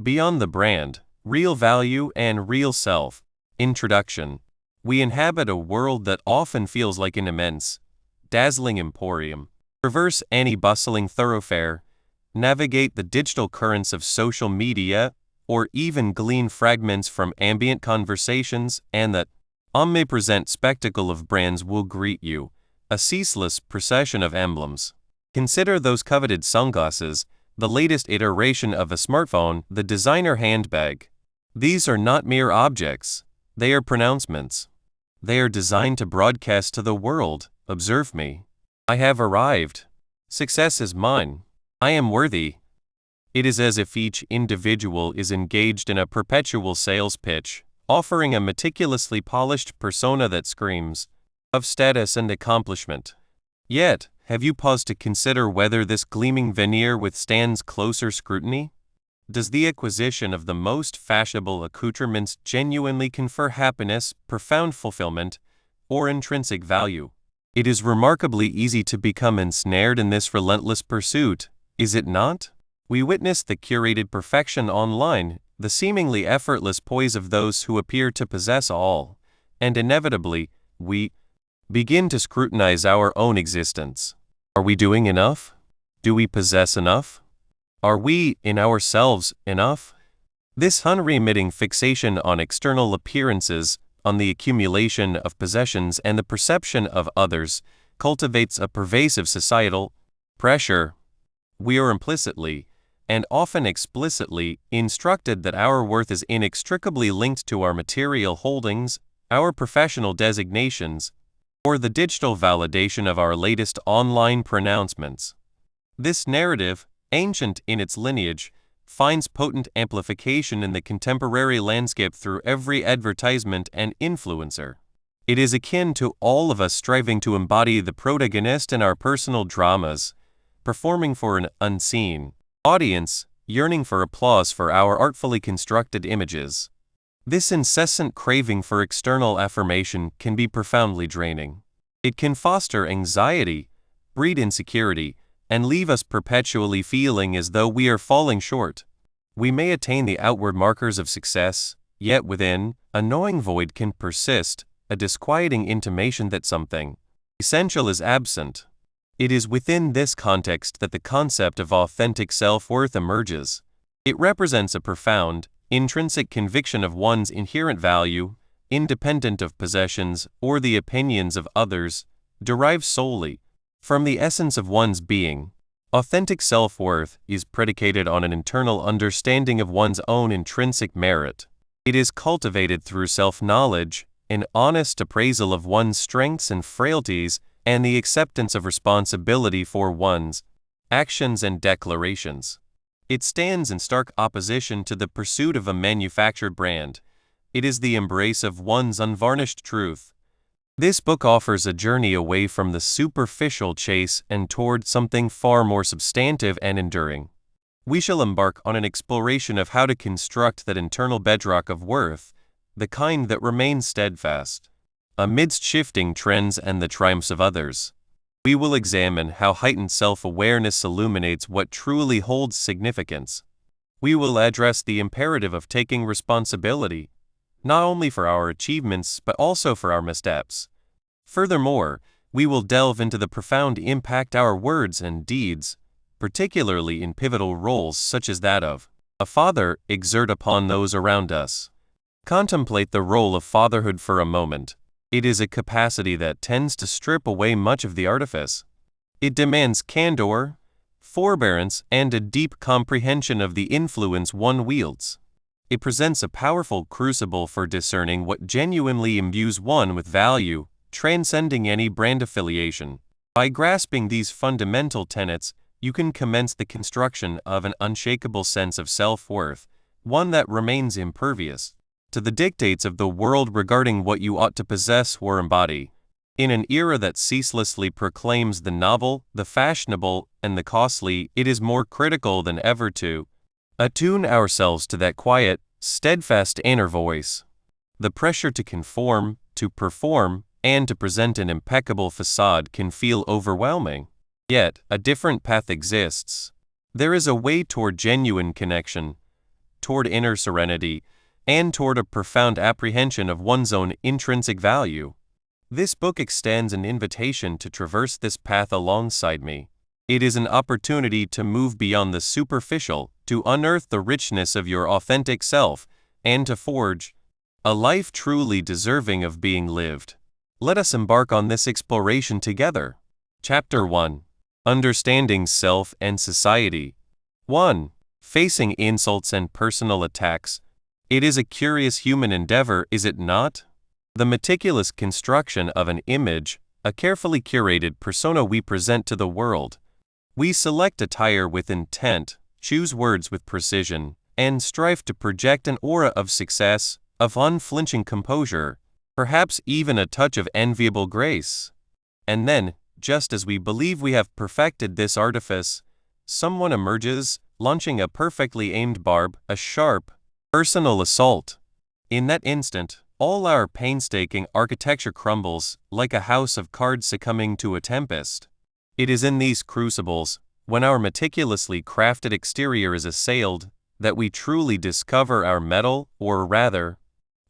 Beyond the brand, real value and real self. Introduction. We inhabit a world that often feels like an immense, dazzling emporium. Traverse any bustling thoroughfare, navigate the digital currents of social media, or even glean fragments from ambient conversations, and that omnipresent spectacle of brands will greet you, a ceaseless procession of emblems. Consider those coveted sunglasses, the latest iteration of a smartphone, the designer handbag. These are not mere objects, they are pronouncements. They are designed to broadcast to the world, observe me. I have arrived. Success is mine. I am worthy. It is as if each individual is engaged in a perpetual sales pitch, offering a meticulously polished persona that screams of status and accomplishment. Yet, have you paused to consider whether this gleaming veneer withstands closer scrutiny? Does the acquisition of the most fashionable accoutrements genuinely confer happiness, profound fulfillment, or intrinsic value? It is remarkably easy to become ensnared in this relentless pursuit, is it not? We witness the curated perfection online, the seemingly effortless poise of those who appear to possess all, and inevitably, we begin to scrutinize our own existence. Are we doing enough? Do we possess enough? Are we, in ourselves, enough? This unremitting fixation on external appearances, on the accumulation of possessions and the perception of others, cultivates a pervasive societal pressure. We are implicitly, and often explicitly, instructed that our worth is inextricably linked to our material holdings, our professional designations, or the digital validation of our latest online pronouncements. This narrative, ancient in its lineage, finds potent amplification in the contemporary landscape through every advertisement and influencer. It is akin to all of us striving to embody the protagonist in our personal dramas, performing for an unseen audience, yearning for applause for our artfully constructed images. This incessant craving for external affirmation can be profoundly draining. It can foster anxiety, breed insecurity, and leave us perpetually feeling as though we are falling short. We may attain the outward markers of success, yet within, a gnawing void can persist, a disquieting intimation that something essential is absent. It is within this context that the concept of authentic self-worth emerges. It represents a profound, intrinsic conviction of one's inherent value, independent of possessions or the opinions of others, derived solely from the essence of one's being. Authentic self-worth is predicated on an internal understanding of one's own intrinsic merit. It is cultivated through self-knowledge, an honest appraisal of one's strengths and frailties, and the acceptance of responsibility for one's actions and declarations. It stands in stark opposition to the pursuit of a manufactured brand. It is the embrace of one's unvarnished truth. This book offers a journey away from the superficial chase and toward something far more substantive and enduring. We shall embark on an exploration of how to construct that internal bedrock of worth, the kind that remains steadfast amidst shifting trends and the triumphs of others. We will examine how heightened self-awareness illuminates what truly holds significance. We will address the imperative of taking responsibility, not only for our achievements but also for our missteps. Furthermore, we will delve into the profound impact our words and deeds, particularly in pivotal roles such as that of a father, exert upon those around us. Contemplate the role of fatherhood for a moment. It is a capacity that tends to strip away much of the artifice. It demands candor, forbearance, and a deep comprehension of the influence one wields. It presents a powerful crucible for discerning what genuinely imbues one with value, transcending any brand affiliation. By grasping these fundamental tenets, you can commence the construction of an unshakable sense of self-worth, one that remains impervious to the dictates of the world regarding what you ought to possess or embody. In an era that ceaselessly proclaims the novel, the fashionable, and the costly, it is more critical than ever to attune ourselves to that quiet, steadfast inner voice. The pressure to conform, to perform, and to present an impeccable facade can feel overwhelming. Yet, a different path exists. There is a way toward genuine connection, toward inner serenity, and toward a profound apprehension of one's own intrinsic value. This book extends an invitation to traverse this path alongside me. It is an opportunity to move beyond the superficial, to unearth the richness of your authentic self, and to forge a life truly deserving of being lived. Let us embark on this exploration together. Chapter 1. Understanding Self and Society. 1. Facing insults and personal attacks. It is a curious human endeavor, is it not? The meticulous construction of an image, a carefully curated persona we present to the world. We select attire with intent, choose words with precision, and strive to project an aura of success, of unflinching composure, perhaps even a touch of enviable grace. And then, just as we believe we have perfected this artifice, someone emerges, launching a perfectly aimed barb, a sharp, personal assault. In that instant, all our painstaking architecture crumbles, like a house of cards succumbing to a tempest. It is in these crucibles, when our meticulously crafted exterior is assailed, that we truly discover our metal, or rather,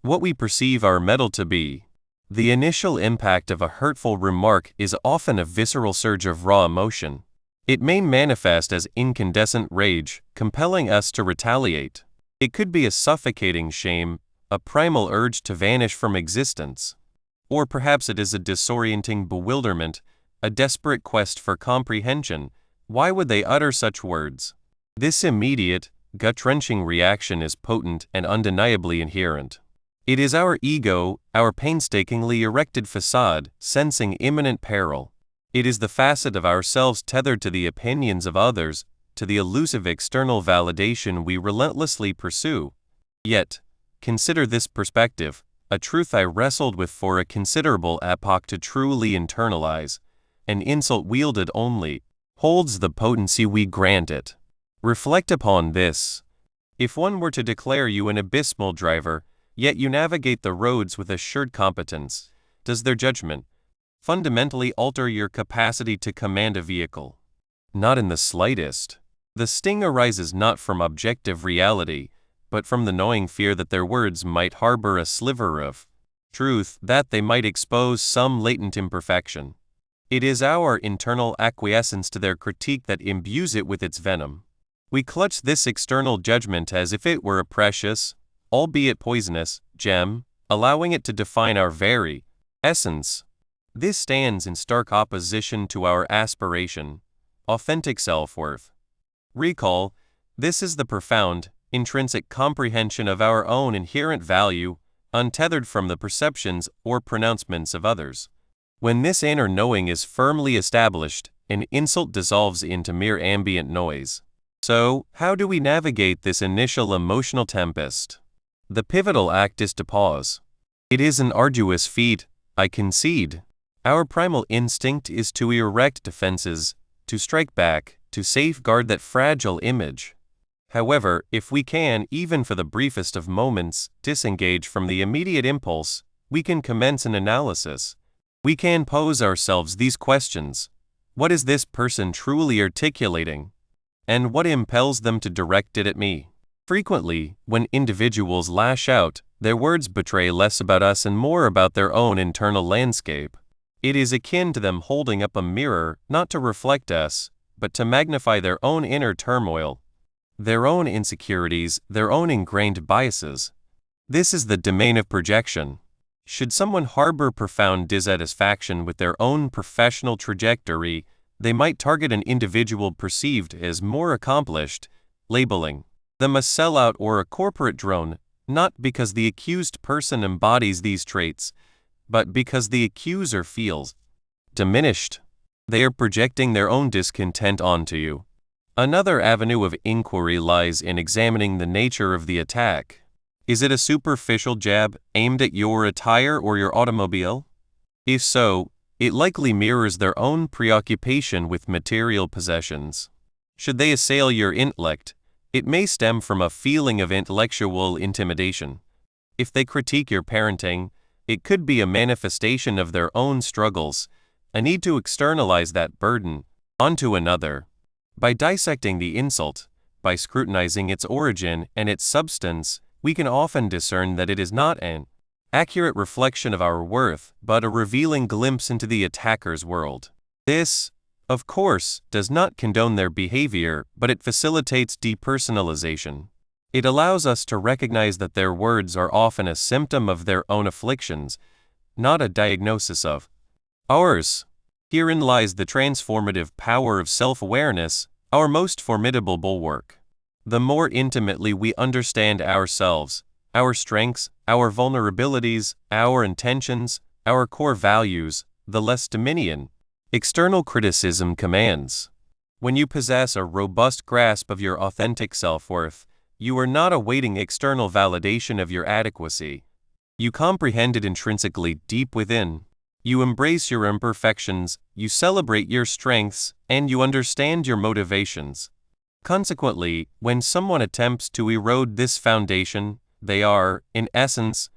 what we perceive our metal to be. The initial impact of a hurtful remark is often a visceral surge of raw emotion. It may manifest as incandescent rage, compelling us to retaliate. It could be a suffocating shame, a primal urge to vanish from existence. Or perhaps it is a disorienting bewilderment, a desperate quest for comprehension. Why would they utter such words? This immediate, gut-wrenching reaction is potent and undeniably inherent. It is our ego, our painstakingly erected facade, sensing imminent peril. It is the facet of ourselves tethered to the opinions of others, to the elusive external validation we relentlessly pursue. Yet, consider this perspective, a truth I wrestled with for a considerable epoch to truly internalize. An insult wielded only holds the potency we grant it. Reflect upon this. If one were to declare you an abysmal driver, yet you navigate the roads with assured competence, does their judgment fundamentally alter your capacity to command a vehicle? Not in the slightest. The sting arises not from objective reality, but from the gnawing fear that their words might harbor a sliver of truth, that they might expose some latent imperfection. It is our internal acquiescence to their critique that imbues it with its venom. We clutch this external judgment as if it were a precious, albeit poisonous, gem, allowing it to define our very essence. This stands in stark opposition to our aspiration, authentic self-worth. Recall, this is the profound, intrinsic comprehension of our own inherent value, untethered from the perceptions or pronouncements of others. When this inner knowing is firmly established, an insult dissolves into mere ambient noise. So, how do we navigate this initial emotional tempest? The pivotal act is to pause. It is an arduous feat, I concede. Our primal instinct is to erect defenses, to strike back, to safeguard that fragile image. However, if we can, even for the briefest of moments, disengage from the immediate impulse, we can commence an analysis. We can pose ourselves these questions. What is this person truly articulating? And what impels them to direct it at me? Frequently, when individuals lash out, their words betray less about us and more about their own internal landscape. It is akin to them holding up a mirror, not to reflect us, but to magnify their own inner turmoil, their own insecurities, their own ingrained biases. This is the domain of projection. Should someone harbor profound dissatisfaction with their own professional trajectory, they might target an individual perceived as more accomplished, labeling them a sellout or a corporate drone, not because the accused person embodies these traits, but because the accuser feels diminished. They are projecting their own discontent onto you. Another avenue of inquiry lies in examining the nature of the attack. Is it a superficial jab aimed at your attire or your automobile? If so, it likely mirrors their own preoccupation with material possessions. Should they assail your intellect, it may stem from a feeling of intellectual intimidation. If they critique your parenting, it could be a manifestation of their own struggles, a need to externalize that burden onto another. By dissecting the insult, by scrutinizing its origin and its substance, we can often discern that it is not an accurate reflection of our worth, but a revealing glimpse into the attacker's world. This, of course, does not condone their behavior, but it facilitates depersonalization. It allows us to recognize that their words are often a symptom of their own afflictions, not a diagnosis of ours. Herein lies the transformative power of self-awareness, our most formidable bulwark. The more intimately we understand ourselves, our strengths, our vulnerabilities, our intentions, our core values, the less dominion external criticism commands. When you possess a robust grasp of your authentic self-worth, you are not awaiting external validation of your adequacy. You comprehend it intrinsically deep within. You embrace your imperfections, you celebrate your strengths, and you understand your motivations. Consequently, when someone attempts to erode this foundation, they are, in essence,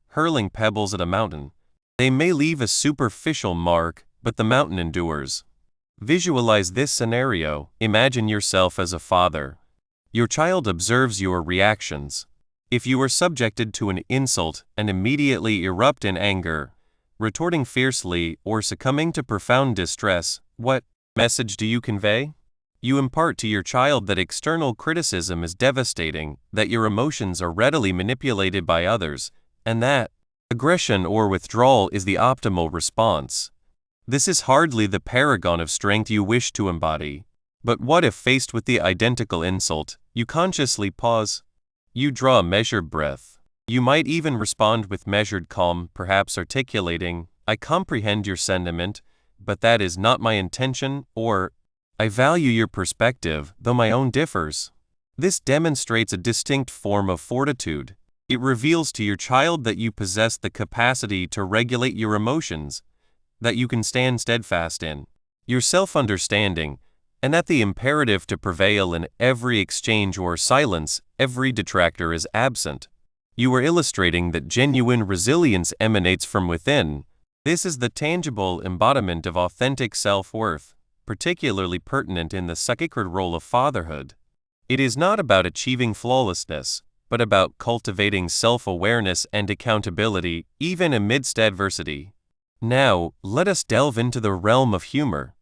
hurling pebbles at a mountain. They may leave a superficial mark, but the mountain endures. Visualize this scenario. Imagine yourself as a father. Your child observes your reactions. If you are subjected to an insult and immediately erupt in anger, retorting fiercely or succumbing to profound distress, what message do you convey? You impart to your child that external criticism is devastating, that your emotions are readily manipulated by others, and that aggression or withdrawal is the optimal response. This is hardly the paragon of strength you wish to embody. But what if, faced with the identical insult, you consciously pause? You draw a measured breath. You might even respond with measured calm, perhaps articulating, "I comprehend your sentiment, but that is not my intention," or "I value your perspective, though my own differs." This demonstrates a distinct form of fortitude. It reveals to your child that you possess the capacity to regulate your emotions, that you can stand steadfast in your self-understanding, and that the imperative to prevail in every exchange or silence every detractor is absent. You are illustrating that genuine resilience emanates from within. This is the tangible embodiment of authentic self-worth, particularly pertinent in the sacred role of fatherhood. It is not about achieving flawlessness, but about cultivating self-awareness and accountability, even amidst adversity. Now, let us delve into the realm of humor.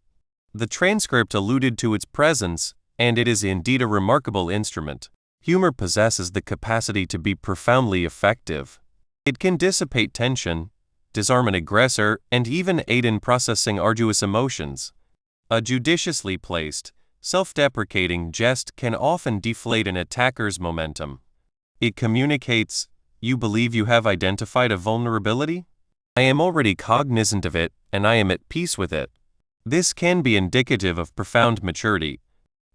The transcript alluded to its presence, and it is indeed a remarkable instrument. Humor possesses the capacity to be profoundly effective. It can dissipate tension, disarm an aggressor, and even aid in processing arduous emotions. A judiciously placed, self-deprecating jest can often deflate an attacker's momentum. It communicates, "You believe you have identified a vulnerability? I am already cognizant of it, and I am at peace with it." This can be indicative of profound maturity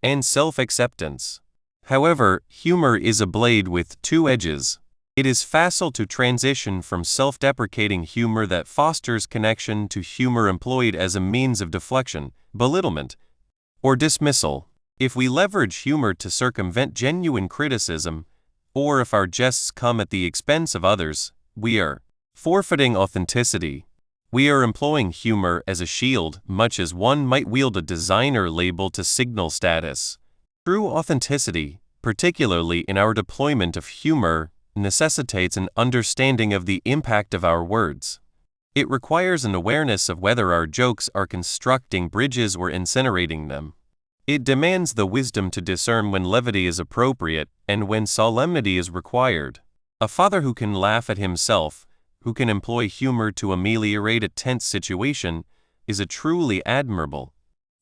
and self-acceptance. However, humor is a blade with two edges. It is facile to transition from self-deprecating humor that fosters connection to humor employed as a means of deflection, belittlement, or dismissal. If we leverage humor to circumvent genuine criticism, or if our jests come at the expense of others, we are forfeiting authenticity. We are employing humor as a shield, much as one might wield a designer label to signal status. True authenticity, particularly in our deployment of humor, necessitates an understanding of the impact of our words. It requires an awareness of whether our jokes are constructing bridges or incinerating them. It demands the wisdom to discern when levity is appropriate and when solemnity is required. A father who can laugh at himself, who can employ humor to ameliorate a tense situation, is a truly admirable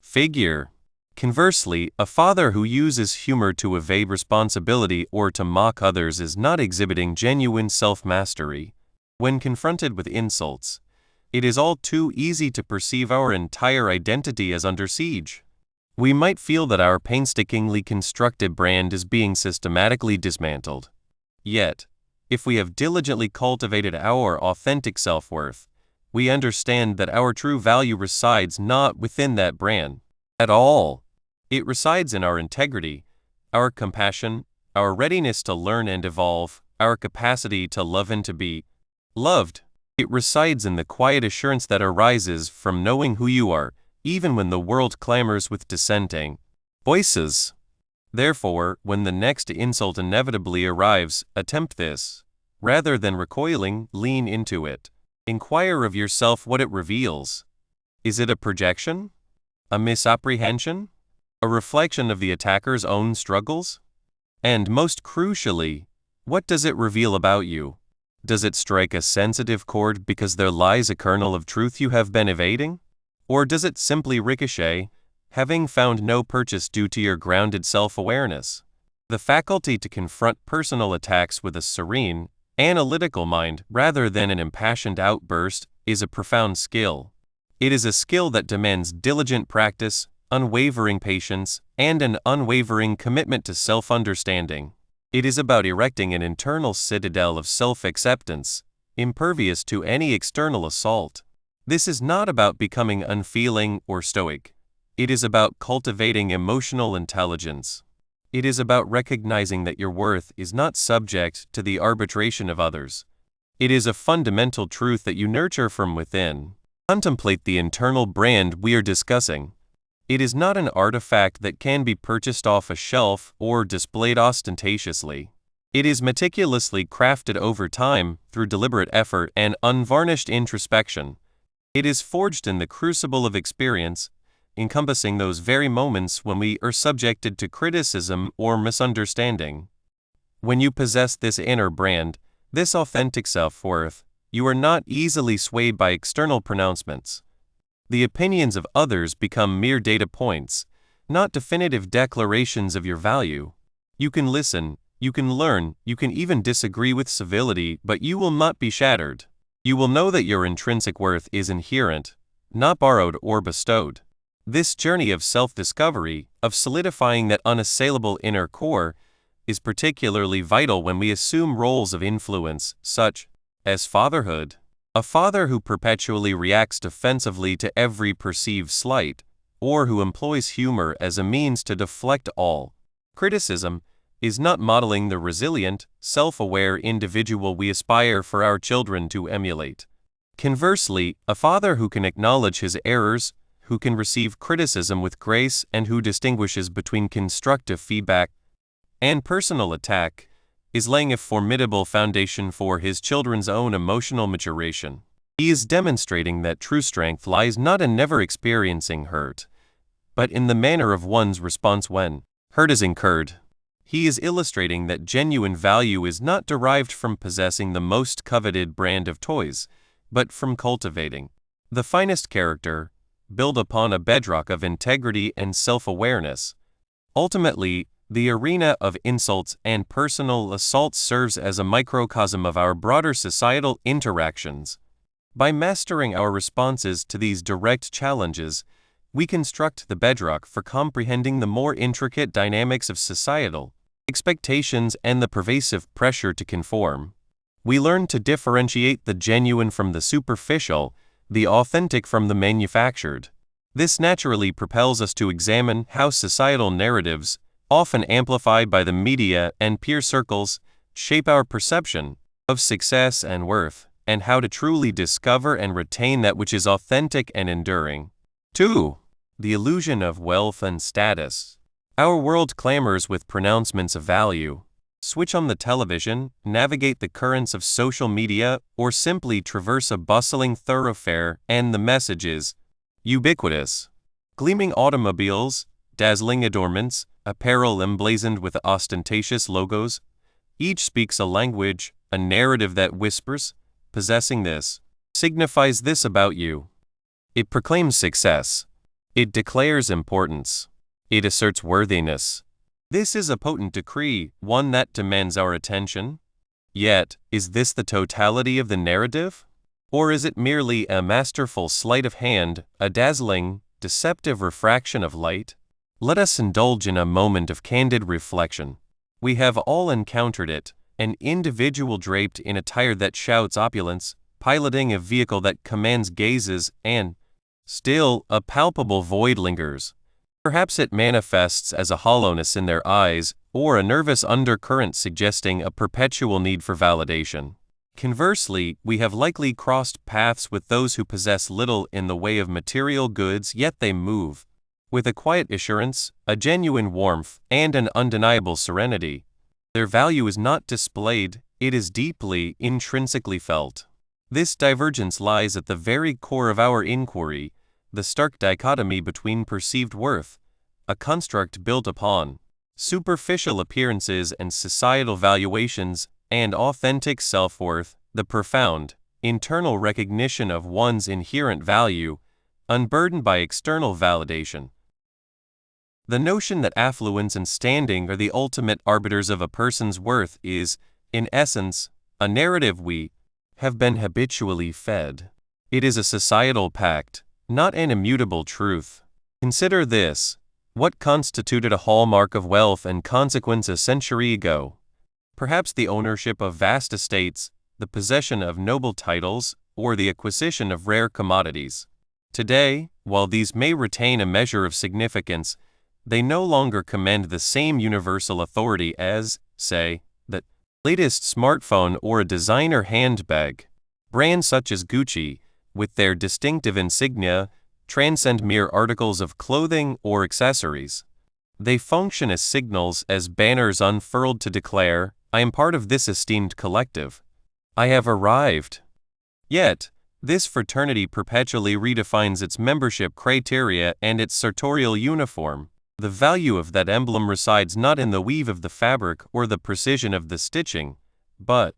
figure. Conversely, a father who uses humor to evade responsibility or to mock others is not exhibiting genuine self-mastery. When confronted with insults, it is all too easy to perceive our entire identity as under siege. We might feel that our painstakingly constructed brand is being systematically dismantled. Yet, if we have diligently cultivated our authentic self-worth, we understand that our true value resides not within that brand at all. It resides in our integrity, our compassion, our readiness to learn and evolve, our capacity to love and to be loved. It resides in the quiet assurance that arises from knowing who you are, even when the world clamors with dissenting voices. Therefore, when the next insult inevitably arrives, attempt this. Rather than recoiling, lean into it. Inquire of yourself what it reveals. Is it a projection? A misapprehension? A reflection of the attacker's own struggles? And most crucially, what does it reveal about you? Does it strike a sensitive chord because there lies a kernel of truth you have been evading? Or does it simply ricochet, having found no purchase due to your grounded self-awareness? The faculty to confront personal attacks with a serene, analytical mind rather than an impassioned outburst is a profound skill. It is a skill that demands diligent practice, unwavering patience, and an unwavering commitment to self-understanding. It is about erecting an internal citadel of self-acceptance, impervious to any external assault. This is not about becoming unfeeling or stoic. It is about cultivating emotional intelligence. It is about recognizing that your worth is not subject to the arbitration of others. It is a fundamental truth that you nurture from within. Contemplate the internal brand we are discussing. It is not an artifact that can be purchased off a shelf or displayed ostentatiously. It is meticulously crafted over time through deliberate effort and unvarnished introspection. It is forged in the crucible of experience, encompassing those very moments when we are subjected to criticism or misunderstanding. When you possess this inner brand, this authentic self-worth, you are not easily swayed by external pronouncements. The opinions of others become mere data points, not definitive declarations of your value. You can listen, you can learn, you can even disagree with civility, but you will not be shattered. You will know that your intrinsic worth is inherent, not borrowed or bestowed. This journey of self-discovery, of solidifying that unassailable inner core, is particularly vital when we assume roles of influence, such as fatherhood. A father who perpetually reacts defensively to every perceived slight, or who employs humor as a means to deflect all criticism, is not modeling the resilient, self-aware individual we aspire for our children to emulate. Conversely, a father who can acknowledge his errors, who can receive criticism with grace, and who distinguishes between constructive feedback and personal attack, is laying a formidable foundation for his children's own emotional maturation. He is demonstrating that true strength lies not in never experiencing hurt, but in the manner of one's response when hurt is incurred. He is illustrating that genuine value is not derived from possessing the most coveted brand of toys, but from cultivating the finest character, built upon a bedrock of integrity and self-awareness. Ultimately, the arena of insults and personal assaults serves as a microcosm of our broader societal interactions. By mastering our responses to these direct challenges, we construct the bedrock for comprehending the more intricate dynamics of societal expectations and the pervasive pressure to conform. We learn to differentiate the genuine from the superficial, the authentic from the manufactured. This naturally propels us to examine how societal narratives, often amplified by the media and peer circles, shape our perception of success and worth, and how to truly discover and retain that which is authentic and enduring. 2. The illusion of wealth and status. Our world clamors with pronouncements of value. Switch on the television, navigate the currents of social media, or simply traverse a bustling thoroughfare, and the message is ubiquitous. Gleaming automobiles, dazzling adornments, apparel emblazoned with ostentatious logos, each speaks a language, a narrative that whispers, possessing this, signifies this about you. It proclaims success. It declares importance. It asserts worthiness. This is a potent decree, one that demands our attention. Yet, is this the totality of the narrative? Or is it merely a masterful sleight of hand, a dazzling, deceptive refraction of light? Let us indulge in a moment of candid reflection. We have all encountered it, an individual draped in attire that shouts opulence, piloting a vehicle that commands gazes, and still a palpable void lingers. Perhaps it manifests as a hollowness in their eyes, or a nervous undercurrent suggesting a perpetual need for validation. Conversely, we have likely crossed paths with those who possess little in the way of material goods, yet they move With a quiet assurance, a genuine warmth, and an undeniable serenity. Their value is not displayed, it is deeply, intrinsically felt. This divergence lies at the very core of our inquiry, the stark dichotomy between perceived worth, a construct built upon superficial appearances and societal valuations, and authentic self-worth, the profound, internal recognition of one's inherent value, unburdened by external validation. The notion that affluence and standing are the ultimate arbiters of a person's worth is, in essence, a narrative we have been habitually fed. It is a societal pact, not an immutable truth. Consider this: what constituted a hallmark of wealth and consequence a century ago? Perhaps the ownership of vast estates, the possession of noble titles, or the acquisition of rare commodities. Today, while these may retain a measure of significance, they no longer command the same universal authority as, say, the latest smartphone or a designer handbag. Brands such as Gucci, with their distinctive insignia, transcend mere articles of clothing or accessories. They function as signals, as banners unfurled to declare, "I am part of this esteemed collective. I have arrived." Yet, this fraternity perpetually redefines its membership criteria and its sartorial uniform. The value of that emblem resides not in the weave of the fabric or the precision of the stitching, but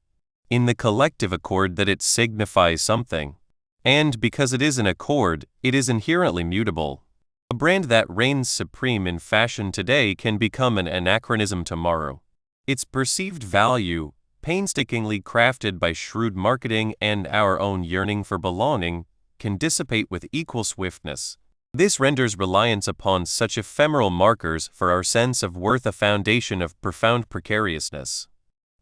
in the collective accord that it signifies something. And because it is an accord, it is inherently mutable. A brand that reigns supreme in fashion today can become an anachronism tomorrow. Its perceived value, painstakingly crafted by shrewd marketing and our own yearning for belonging, can dissipate with equal swiftness. This renders reliance upon such ephemeral markers for our sense of worth a foundation of profound precariousness.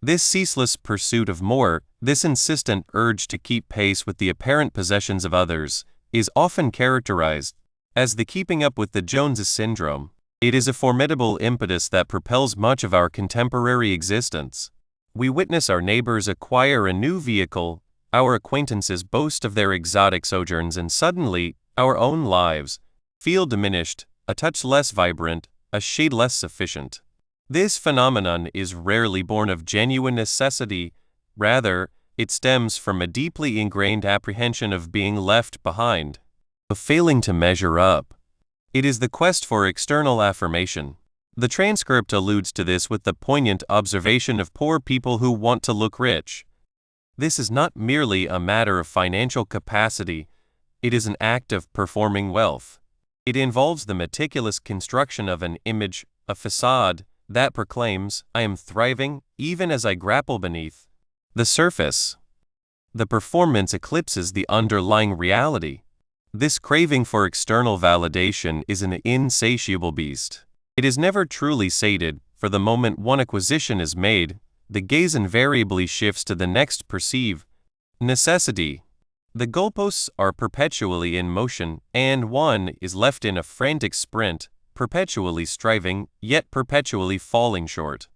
This ceaseless pursuit of more, this insistent urge to keep pace with the apparent possessions of others, is often characterized as the keeping up with the Joneses syndrome. It is a formidable impetus that propels much of our contemporary existence. We witness our neighbors acquire a new vehicle, our acquaintances boast of their exotic sojourns, and suddenly, our own lives feel diminished, a touch less vibrant, a shade less sufficient. This phenomenon is rarely born of genuine necessity, rather, it stems from a deeply ingrained apprehension of being left behind, of failing to measure up. It is the quest for external affirmation. The transcript alludes to this with the poignant observation of poor people who want to look rich. This is not merely a matter of financial capacity, it is an act of performing wealth. It involves the meticulous construction of an image, a facade, that proclaims, "I am thriving, even as I grapple beneath the surface." The performance eclipses the underlying reality. This craving for external validation is an insatiable beast. It is never truly sated, for the moment one acquisition is made, the gaze invariably shifts to the next perceived necessity. The goalposts are perpetually in motion, and one is left in a frantic sprint, perpetually striving, yet perpetually falling short.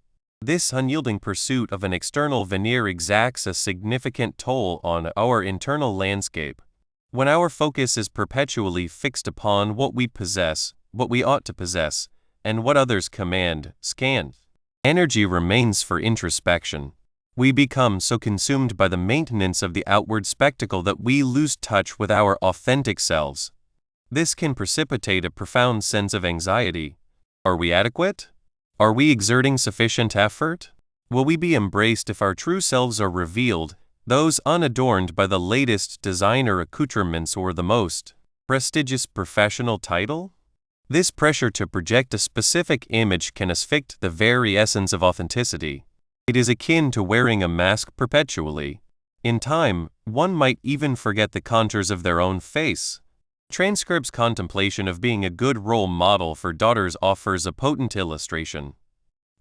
This unyielding pursuit of an external veneer exacts a significant toll on our internal landscape. When our focus is perpetually fixed upon what we possess, what we ought to possess, and what others command, scant energy remains for introspection. We become so consumed by the maintenance of the outward spectacle that we lose touch with our authentic selves. This can precipitate a profound sense of anxiety. Are we adequate? Are we exerting sufficient effort? Will we be embraced if our true selves are revealed, those unadorned by the latest designer accoutrements or the most prestigious professional title? This pressure to project a specific image can asphyxiate the very essence of authenticity. It is akin to wearing a mask perpetually. In time, one might even forget the contours of their own face. Transcrib's contemplation of being a good role model for daughters offers a potent illustration.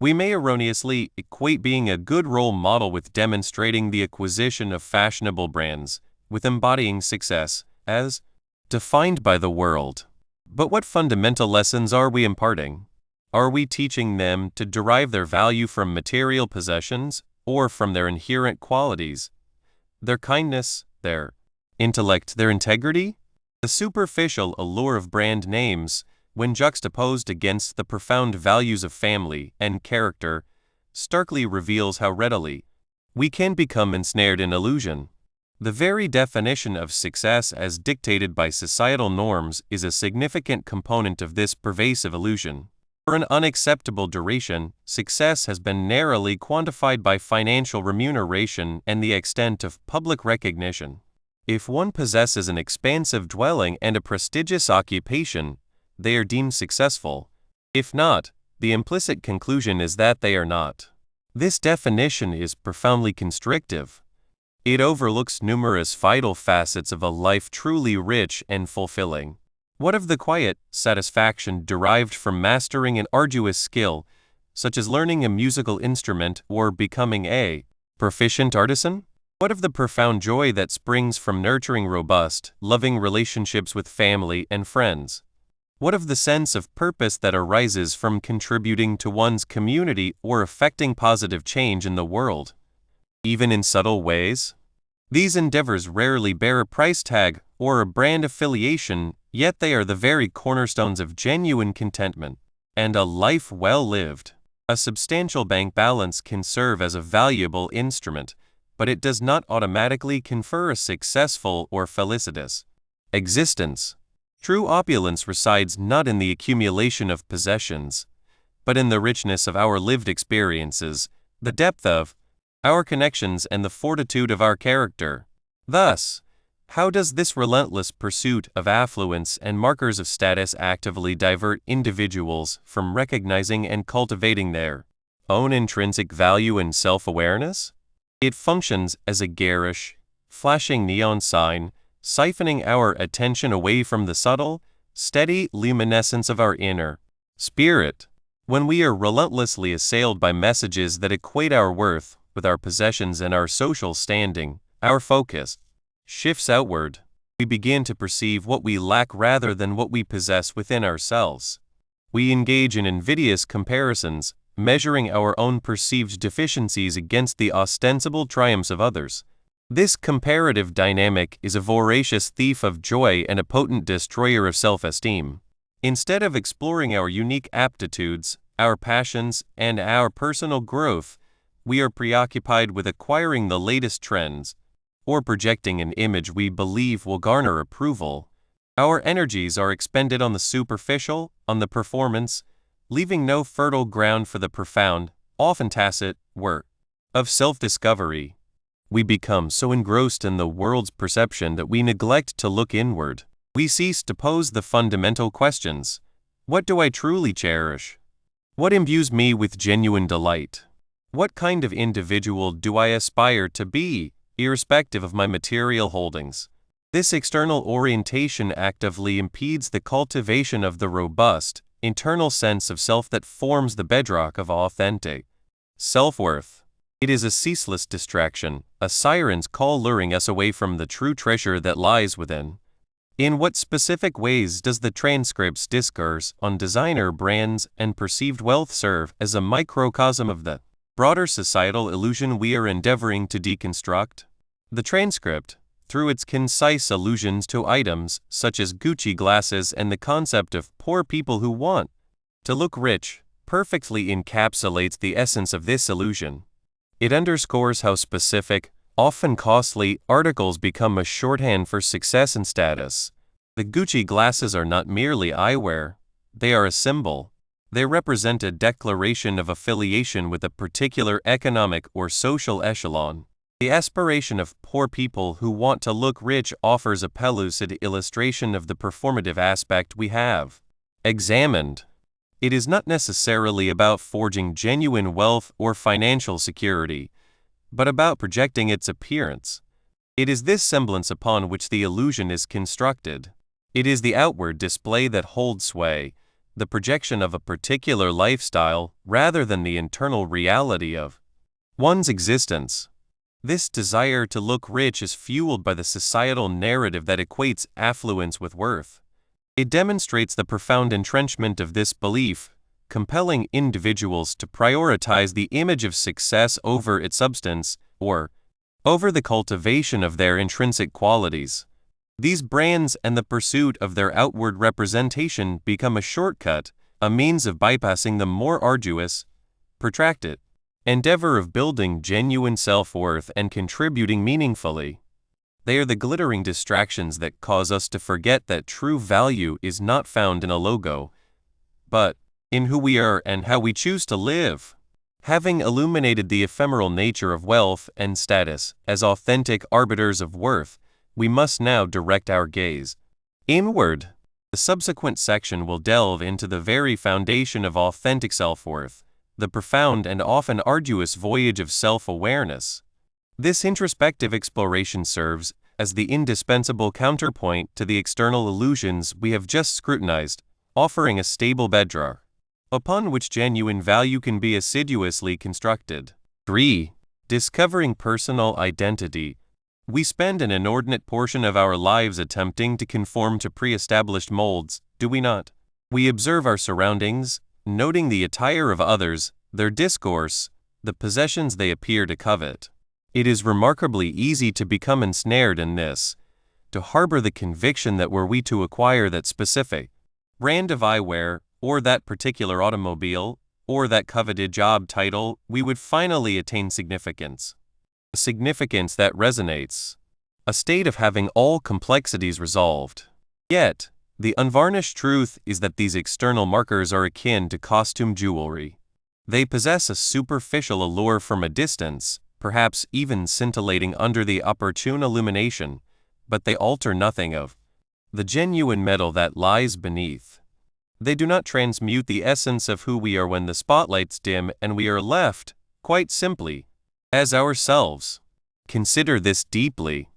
We may erroneously equate being a good role model with demonstrating the acquisition of fashionable brands, with embodying success, as defined by the world. But what fundamental lessons are we imparting? Are we teaching them to derive their value from material possessions, or from their inherent qualities, their kindness, their intellect, their integrity? The superficial allure of brand names when juxtaposed against the profound values of family and character, starkly reveals how readily we can become ensnared in illusion. The very definition of success as dictated by societal norms is a significant component of this pervasive illusion. For an unacceptable duration, success has been narrowly quantified by financial remuneration and the extent of public recognition. If one possesses an expansive dwelling and a prestigious occupation, they are deemed successful. If not, the implicit conclusion is that they are not. This definition is profoundly constrictive. It overlooks numerous vital facets of a life truly rich and fulfilling. What of the quiet satisfaction derived from mastering an arduous skill, such as learning a musical instrument or becoming a proficient artisan? What of the profound joy that springs from nurturing robust, loving relationships with family and friends? What of the sense of purpose that arises from contributing to one's community or effecting positive change in the world? Even in subtle ways? These endeavors rarely bear a price tag or a brand affiliation, yet they are the very cornerstones of genuine contentment and a life well lived. A substantial bank balance can serve as a valuable instrument, but it does not automatically confer a successful or felicitous existence. True opulence resides not in the accumulation of possessions, but in the richness of our lived experiences, the depth of our connections and the fortitude of our character. Thus, how does this relentless pursuit of affluence and markers of status actively divert individuals from recognizing and cultivating their own intrinsic value and self-awareness? It functions as a garish, flashing neon sign, siphoning our attention away from the subtle, steady luminescence of our inner spirit. When we are relentlessly assailed by messages that equate our worth with our possessions and our social standing, our focus shifts outward. We begin to perceive what we lack rather than what we possess within ourselves. We engage in invidious comparisons, measuring our own perceived deficiencies against the ostensible triumphs of others. This comparative dynamic is a voracious thief of joy and a potent destroyer of self-esteem. Instead of exploring our unique aptitudes, our passions, and our personal growth, we are preoccupied with acquiring the latest trends or projecting an image we believe will garner approval. Our energies are expended on the superficial, on the performance, leaving no fertile ground for the profound, often tacit, work of self-discovery. We become so engrossed in the world's perception that we neglect to look inward. We cease to pose the fundamental questions. What do I truly cherish? What imbues me with genuine delight? What kind of individual do I aspire to be, irrespective of my material holdings? This external orientation actively impedes the cultivation of the robust, internal sense of self that forms the bedrock of authentic self-worth. It is a ceaseless distraction, a siren's call luring us away from the true treasure that lies within. In what specific ways does the transcript's discourse on designer brands and perceived wealth serve as a microcosm of the broader societal illusion we are endeavoring to deconstruct? The transcript, through its concise allusions to items such as Gucci glasses and the concept of poor people who want to look rich, perfectly encapsulates the essence of this illusion. It underscores how specific, often costly, articles become a shorthand for success and status. The Gucci glasses are not merely eyewear, they are a symbol. They represent a declaration of affiliation with a particular economic or social echelon. The aspiration of poor people who want to look rich offers a pellucid illustration of the performative aspect we have examined. It is not necessarily about forging genuine wealth or financial security, but about projecting its appearance. It is this semblance upon which the illusion is constructed. It is the outward display that holds sway, the projection of a particular lifestyle rather than the internal reality of one's existence. This desire to look rich is fueled by the societal narrative that equates affluence with worth. It demonstrates the profound entrenchment of this belief, compelling individuals to prioritize the image of success over its substance, or over the cultivation of their intrinsic qualities. These brands and the pursuit of their outward representation become a shortcut, a means of bypassing the more arduous, protracted endeavor of building genuine self-worth and contributing meaningfully. They are the glittering distractions that cause us to forget that true value is not found in a logo, but in who we are and how we choose to live. Having illuminated the ephemeral nature of wealth and status as authentic arbiters of worth, we must now direct our gaze inward. The subsequent section will delve into the very foundation of authentic self-worth, the profound and often arduous voyage of self-awareness. This introspective exploration serves as the indispensable counterpoint to the external illusions we have just scrutinized, offering a stable bedrock upon which genuine value can be assiduously constructed. 3. Discovering personal identity. We spend an inordinate portion of our lives attempting to conform to pre-established molds, do we not? We observe our surroundings, noting the attire of others, their discourse, the possessions they appear to covet. It is remarkably easy to become ensnared in this, to harbor the conviction that were we to acquire that specific brand of eyewear, or that particular automobile, or that coveted job title, we would finally attain significance. A significance that resonates. A state of having all complexities resolved. Yet, the unvarnished truth is that these external markers are akin to costume jewelry. They possess a superficial allure from a distance, perhaps even scintillating under the opportune illumination, but they alter nothing of the genuine metal that lies beneath. They do not transmute the essence of who we are when the spotlights dim and we are left, quite simply, as ourselves. Consider this deeply.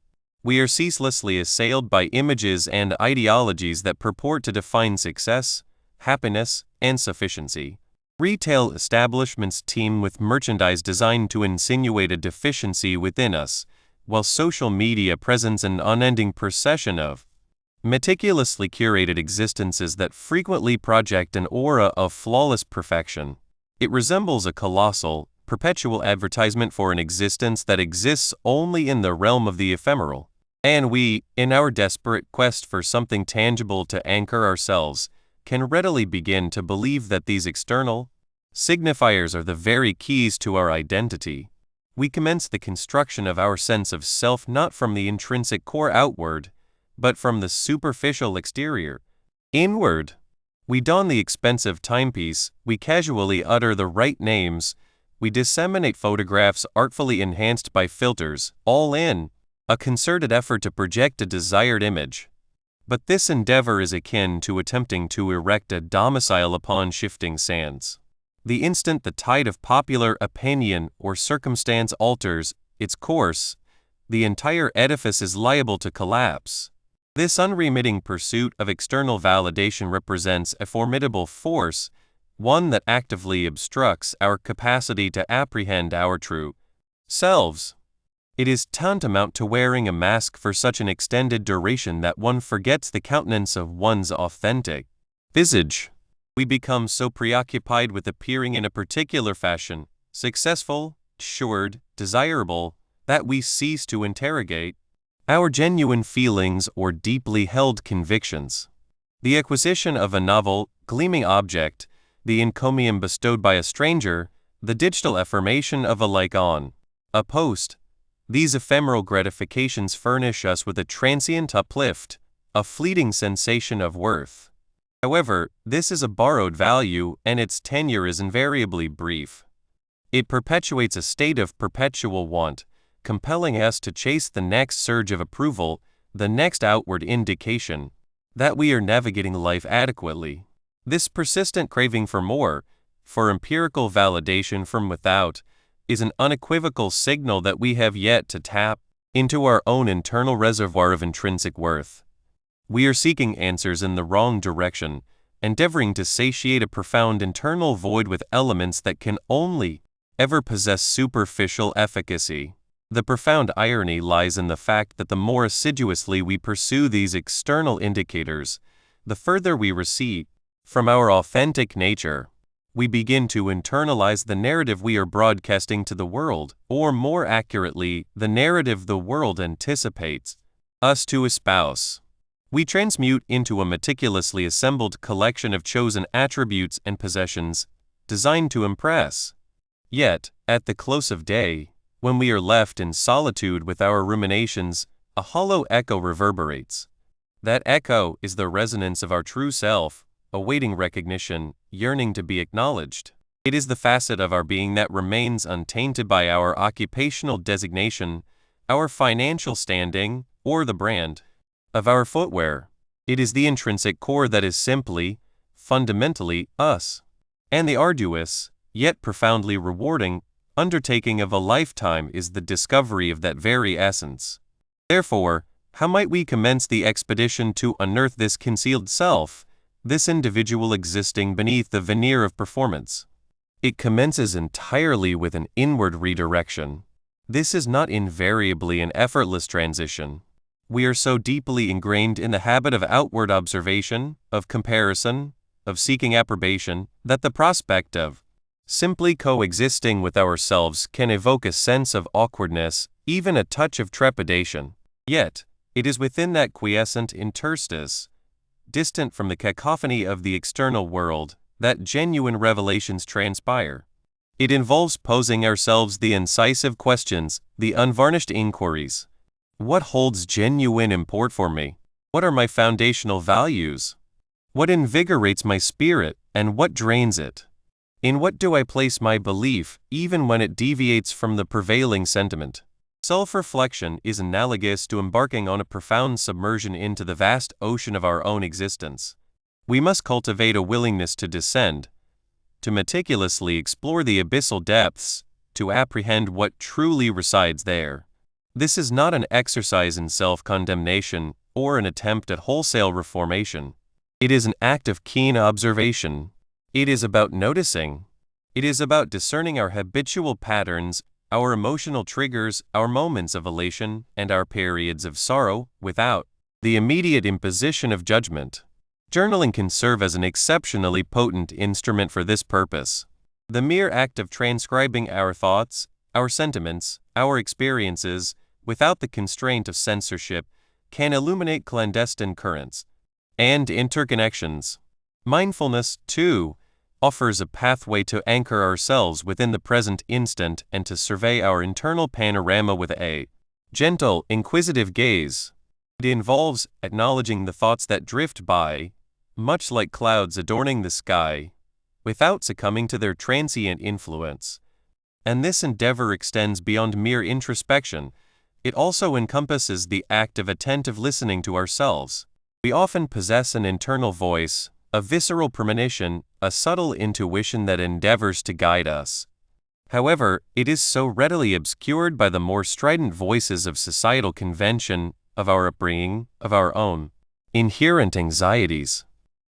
We are ceaselessly assailed by images and ideologies that purport to define success, happiness, and sufficiency. Retail establishments teem with merchandise designed to insinuate a deficiency within us, while social media presents an unending procession of meticulously curated existences that frequently project an aura of flawless perfection. It resembles a colossal, perpetual advertisement for an existence that exists only in the realm of the ephemeral. And we, in our desperate quest for something tangible to anchor ourselves, can readily begin to believe that these external signifiers are the very keys to our identity. We commence the construction of our sense of self not from the intrinsic core outward, but from the superficial exterior inward. We don the expensive timepiece, we casually utter the right names, we disseminate photographs artfully enhanced by filters, all in a concerted effort to project a desired image. But this endeavor is akin to attempting to erect a domicile upon shifting sands. The instant the tide of popular opinion or circumstance alters its course, the entire edifice is liable to collapse. This unremitting pursuit of external validation represents a formidable force, one that actively obstructs our capacity to apprehend our true selves. It is tantamount to wearing a mask for such an extended duration that one forgets the countenance of one's authentic visage. We become so preoccupied with appearing in a particular fashion, successful, assured, desirable, that we cease to interrogate our genuine feelings or deeply held convictions. The acquisition of a novel, gleaming object, the encomium bestowed by a stranger, the digital affirmation of a like on a post, these ephemeral gratifications furnish us with a transient uplift, a fleeting sensation of worth. However, this is a borrowed value and its tenure is invariably brief. It perpetuates a state of perpetual want, compelling us to chase the next surge of approval, the next outward indication that we are navigating life adequately. This persistent craving for more, for empirical validation from without, is an unequivocal signal that we have yet to tap into our own internal reservoir of intrinsic worth. We are seeking answers in the wrong direction, endeavoring to satiate a profound internal void with elements that can only ever possess superficial efficacy. The profound irony lies in the fact that the more assiduously we pursue these external indicators, the further we recede from our authentic nature. We begin to internalize the narrative we are broadcasting to the world, or more accurately, the narrative the world anticipates. us to espouse. We transmute into a meticulously assembled collection of chosen attributes and possessions, designed to impress. Yet, at the close of day, when we are left in solitude with our ruminations, a hollow echo reverberates. That echo is the resonance of our true self, awaiting recognition, yearning to be acknowledged. It is the facet of our being that remains untainted by our occupational designation, our financial standing, or the brand of our footwear. It is the intrinsic core that is simply, fundamentally, us. And the arduous, yet profoundly rewarding, undertaking of a lifetime is the discovery of that very essence. Therefore, how might we commence the expedition to unearth this concealed self, this individual existing beneath the veneer of performance? It commences entirely with an inward redirection. This is not invariably an effortless transition. We are so deeply ingrained in the habit of outward observation, of comparison, of seeking approbation, that the prospect of simply coexisting with ourselves can evoke a sense of awkwardness, even a touch of trepidation. Yet, it is within that quiescent interstice, distant from the cacophony of the external world, that genuine revelations transpire. It involves posing ourselves the incisive questions, the unvarnished inquiries. What holds genuine import for me? What are my foundational values? What invigorates my spirit, and what drains it? In what do I place my belief, even when it deviates from the prevailing sentiment? Self-reflection is analogous to embarking on a profound submersion into the vast ocean of our own existence. We must cultivate a willingness to descend, to meticulously explore the abyssal depths, to apprehend what truly resides there. This is not an exercise in self-condemnation or an attempt at wholesale reformation. It is an act of keen observation. It is about noticing. It is about discerning our habitual patterns, our emotional triggers, our moments of elation, and our periods of sorrow, without the immediate imposition of judgment. Journaling can serve as an exceptionally potent instrument for this purpose. The mere act of transcribing our thoughts, our sentiments, our experiences, without the constraint of censorship, can illuminate clandestine currents and interconnections. Mindfulness, too, offers a pathway to anchor ourselves within the present instant and to survey our internal panorama with a gentle, inquisitive gaze. It involves acknowledging the thoughts that drift by, much like clouds adorning the sky, without succumbing to their transient influence. And this endeavor extends beyond mere introspection. It also encompasses the act of attentive listening to ourselves. We often possess an internal voice, a visceral premonition, a subtle intuition that endeavors to guide us. However, it is so readily obscured by the more strident voices of societal convention, of our upbringing, of our own inherent anxieties.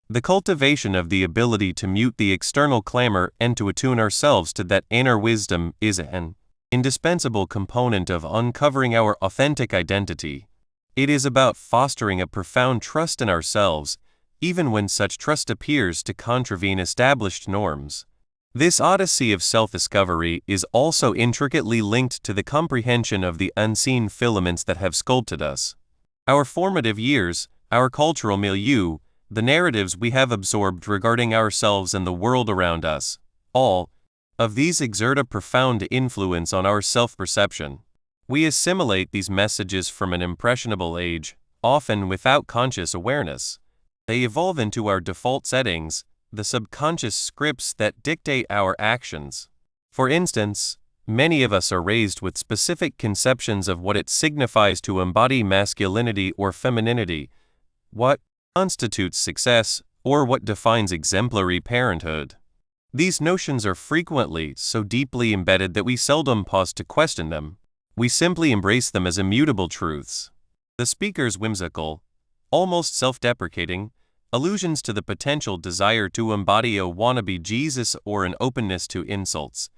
The cultivation of the ability to mute the external clamor and to attune ourselves to that inner wisdom is an indispensable component of uncovering our authentic identity. It is about fostering a profound trust in ourselves, even when such trust appears to contravene established norms. This odyssey of self-discovery is also intricately linked to the comprehension of the unseen filaments that have sculpted us. Our formative years, our cultural milieu, the narratives we have absorbed regarding ourselves and the world around us, all of these exert a profound influence on our self-perception. We assimilate these messages from an impressionable age, often without conscious awareness. They evolve into our default settings, the subconscious scripts that dictate our actions. For instance, many of us are raised with specific conceptions of what it signifies to embody masculinity or femininity, what constitutes success, or what defines exemplary parenthood. These notions are frequently so deeply embedded that we seldom pause to question them. We simply embrace them as immutable truths. The speaker's whimsical, almost self-deprecating, allusions to the potential desire to embody a wannabe Jesus or an openness to insults,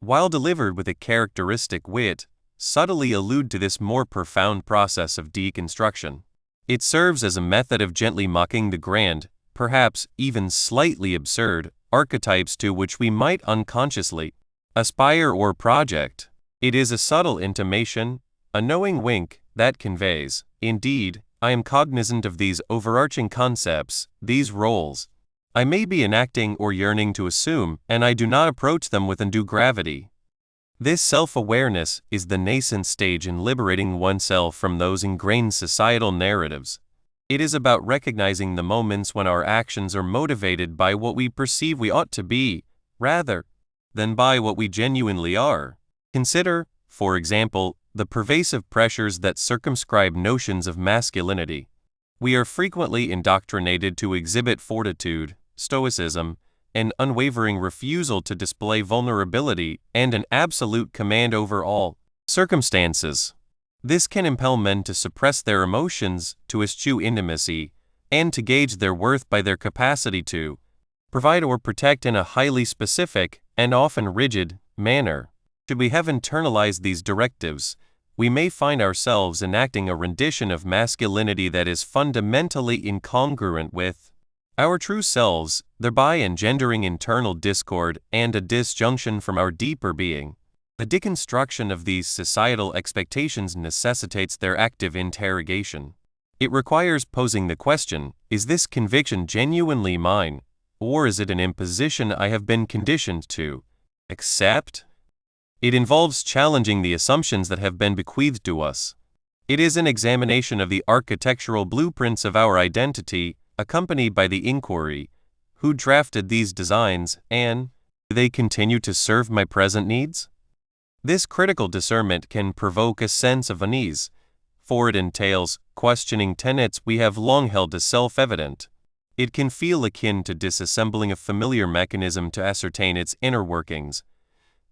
while delivered with a characteristic wit, subtly allude to this more profound process of deconstruction. It serves as a method of gently mocking the grand, perhaps even slightly absurd, archetypes to which we might unconsciously aspire or project. It is a subtle intimation, A knowing wink that conveys, indeed, I am cognizant of these overarching concepts, these roles. I may be enacting or yearning to assume, and I do not approach them with undue gravity. This self-awareness is the nascent stage in liberating oneself from those ingrained societal narratives. It is about recognizing the moments when our actions are motivated by what we perceive we ought to be, rather than by what we genuinely are. Consider, for example, the pervasive pressures that circumscribe notions of masculinity. We are frequently indoctrinated to exhibit fortitude, stoicism, an unwavering refusal to display vulnerability, and an absolute command over all circumstances. This can impel men to suppress their emotions, to eschew intimacy, and to gauge their worth by their capacity to provide or protect in a highly specific, and often rigid, manner. Should we have internalized these directives, we may find ourselves enacting a rendition of masculinity that is fundamentally incongruent with our true selves, thereby engendering internal discord and a disjunction from our deeper being. The deconstruction of these societal expectations necessitates their active interrogation. It requires posing the question, is this conviction genuinely mine, or is it an imposition I have been conditioned to accept? It involves challenging the assumptions that have been bequeathed to us. It is an examination of the architectural blueprints of our identity, accompanied by the inquiry, who drafted these designs, and do they continue to serve my present needs? This critical discernment can provoke a sense of unease, for it entails questioning tenets we have long held as self-evident. It can feel akin to disassembling a familiar mechanism to ascertain its inner workings,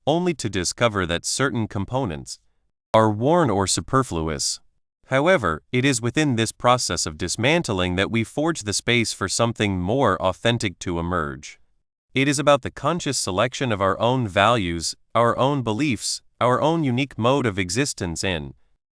only to discover that certain components are worn or superfluous. However, it is within this process of dismantling that we forge the space for something more authentic to emerge. It is about the conscious selection of our own values, our own beliefs, our own unique mode of existence in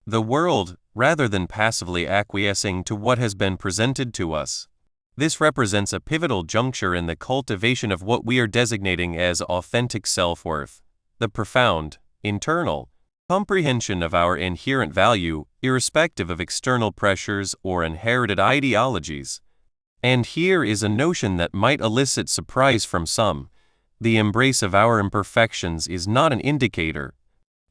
the world, rather than passively acquiescing to what has been presented to us. This represents a pivotal juncture in the cultivation of what we are designating as authentic self-worth, the profound, internal comprehension of our inherent value, irrespective of external pressures or inherited ideologies. And here is a notion that might elicit surprise from some. The embrace of our imperfections is not an indicator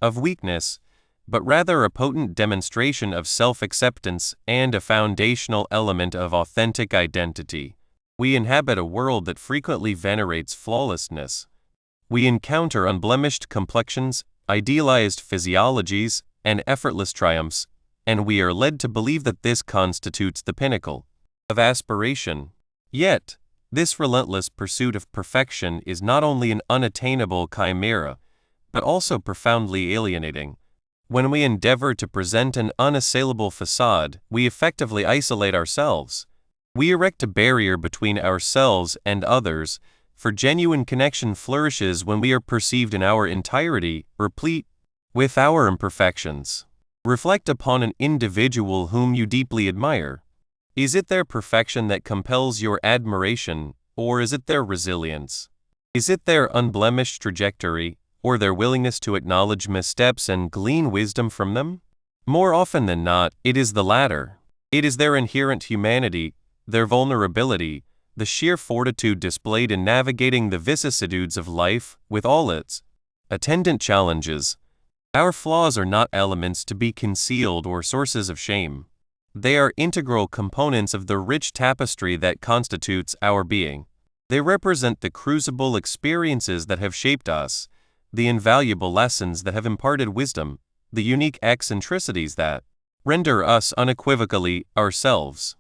of weakness, but rather a potent demonstration of self-acceptance and a foundational element of authentic identity. We inhabit a world that frequently venerates flawlessness. We encounter unblemished complexions, idealized physiologies, and effortless triumphs, and we are led to believe that this constitutes the pinnacle of aspiration. Yet, this relentless pursuit of perfection is not only an unattainable chimera, but also profoundly alienating. When we endeavor to present an unassailable facade, we effectively isolate ourselves. We erect a barrier between ourselves and others, for genuine connection flourishes when we are perceived in our entirety, replete with our imperfections. Reflect upon an individual whom you deeply admire. Is it their perfection that compels your admiration, or is it their resilience? Is it their unblemished trajectory, or their willingness to acknowledge missteps and glean wisdom from them? More often than not, it is the latter. It is their inherent humanity, their vulnerability, the sheer fortitude displayed in navigating the vicissitudes of life with all its attendant challenges. Our flaws are not elements to be concealed or sources of shame. They are integral components of the rich tapestry that constitutes our being. They represent the crucible experiences that have shaped us, the invaluable lessons that have imparted wisdom, the unique eccentricities that render us unequivocally ourselves.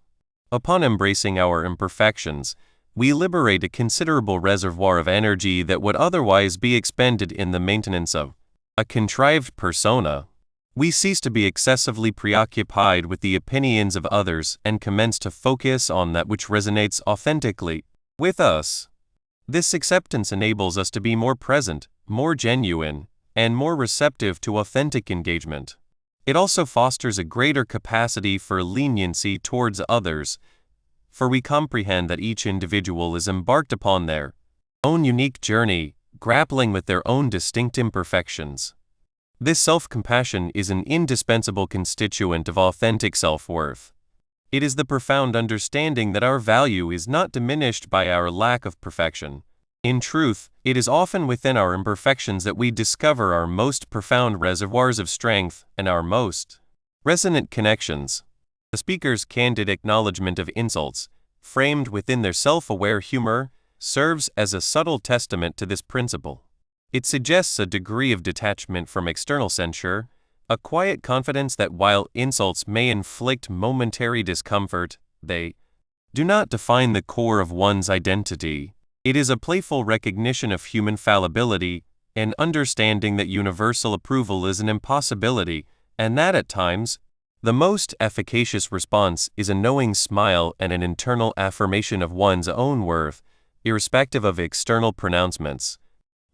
Upon embracing our imperfections, we liberate a considerable reservoir of energy that would otherwise be expended in the maintenance of a contrived persona. We cease to be excessively preoccupied with the opinions of others and commence to focus on that which resonates authentically with us. This acceptance enables us to be more present, more genuine, and more receptive to authentic engagement. It also fosters a greater capacity for leniency towards others, for we comprehend that each individual is embarked upon their own unique journey, grappling with their own distinct imperfections. This self-compassion is an indispensable constituent of authentic self-worth. It is the profound understanding that our value is not diminished by our lack of perfection. In truth, it is often within our imperfections that we discover our most profound reservoirs of strength and our most resonant connections. The speaker's candid acknowledgement of insults, framed within their self-aware humor, serves as a subtle testament to this principle. It suggests a degree of detachment from external censure, a quiet confidence that while insults may inflict momentary discomfort, they do not define the core of one's identity. It is a playful recognition of human fallibility, an understanding that universal approval is an impossibility, and that at times, the most efficacious response is a knowing smile and an internal affirmation of one's own worth, irrespective of external pronouncements.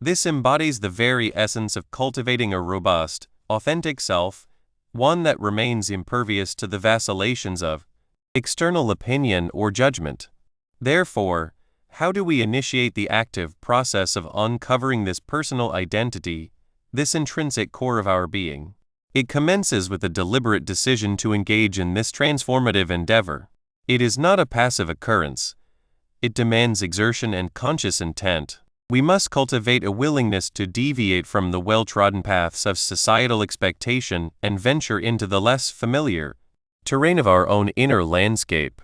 This embodies the very essence of cultivating a robust, authentic self, one that remains impervious to the vacillations of external opinion or judgment. Therefore, how do we initiate the active process of uncovering this personal identity, this intrinsic core of our being? It commences with a deliberate decision to engage in this transformative endeavor. It is not a passive occurrence. It demands exertion and conscious intent. We must cultivate a willingness to deviate from the well-trodden paths of societal expectation and venture into the less familiar terrain of our own inner landscape.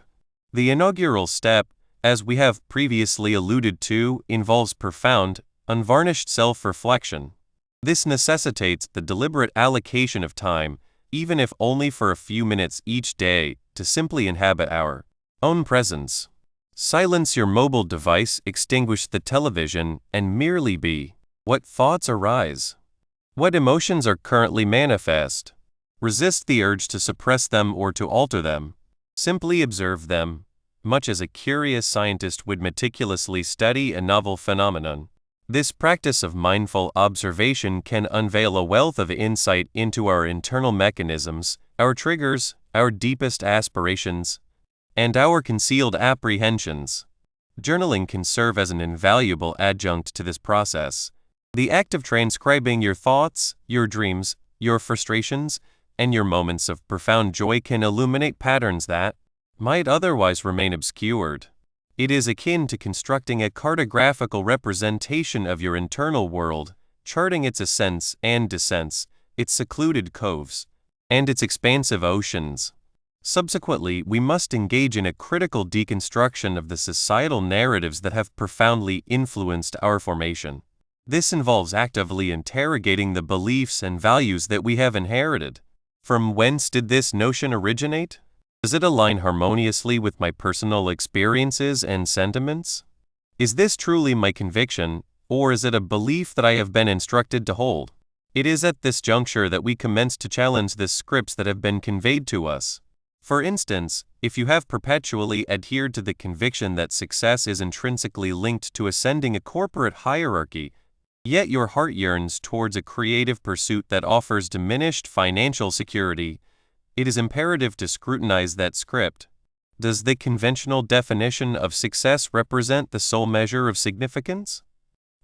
The inaugural step, as we have previously alluded to, involves profound, unvarnished self-reflection. This necessitates the deliberate allocation of time, even if only for a few minutes each day, to simply inhabit our own presence. Silence your mobile device, extinguish the television, and merely be. What thoughts arise? What emotions are currently manifest? Resist the urge to suppress them or to alter them. Simply observe them, much as a curious scientist would meticulously study a novel phenomenon. This practice of mindful observation can unveil a wealth of insight into our internal mechanisms, our triggers, our deepest aspirations, and our concealed apprehensions. Journaling can serve as an invaluable adjunct to this process. The act of transcribing your thoughts, your dreams, your frustrations, and your moments of profound joy can illuminate patterns that might otherwise remain obscured. It is akin to constructing a cartographical representation of your internal world, charting its ascents and descents, its secluded coves, and its expansive oceans. Subsequently, we must engage in a critical deconstruction of the societal narratives that have profoundly influenced our formation. This involves actively interrogating the beliefs and values that we have inherited. From whence did this notion originate? Does it align harmoniously with my personal experiences and sentiments? Is this truly my conviction, or is it a belief that I have been instructed to hold? It is at this juncture that we commence to challenge the scripts that have been conveyed to us. For instance, if you have perpetually adhered to the conviction that success is intrinsically linked to ascending a corporate hierarchy, yet your heart yearns towards a creative pursuit that offers diminished financial security, it is imperative to scrutinize that script. Does the conventional definition of success represent the sole measure of significance?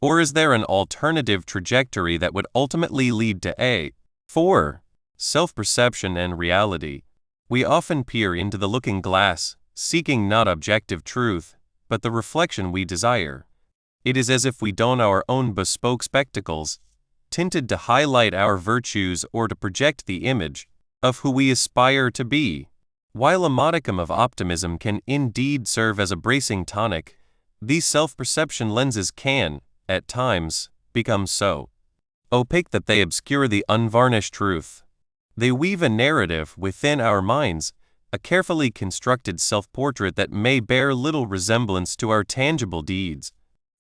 Or is there an alternative trajectory that would ultimately lead to a 4. Self-perception and reality. We often peer into the looking glass, seeking not objective truth, but the reflection we desire. It is as if we don our own bespoke spectacles, tinted to highlight our virtues or to project the image of who we aspire to be. While a modicum of optimism can indeed serve as a bracing tonic, these self-perception lenses can, at times, become so opaque that they obscure the unvarnished truth. They weave a narrative within our minds, a carefully constructed self-portrait that may bear little resemblance to our tangible deeds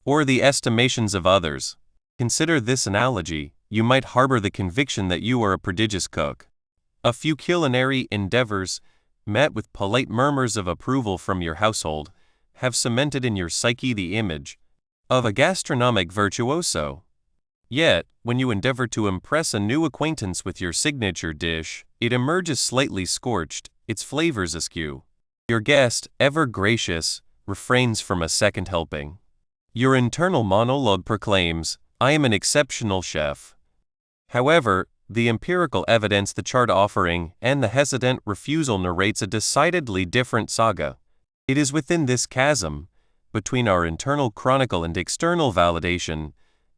or the estimations of others. Consider this analogy. You might harbor the conviction that you are a prodigious cook. A few culinary endeavors, met with polite murmurs of approval from your household, have cemented in your psyche the image of a gastronomic virtuoso. Yet, when you endeavor to impress a new acquaintance with your signature dish, it emerges slightly scorched, its flavors askew. Your guest, ever gracious, refrains from a second helping. Your internal monologue proclaims, "I am an exceptional chef." However, the empirical evidence the chart offering and the hesitant refusal narrates a decidedly different saga. It is within this chasm, between our internal chronicle and external validation,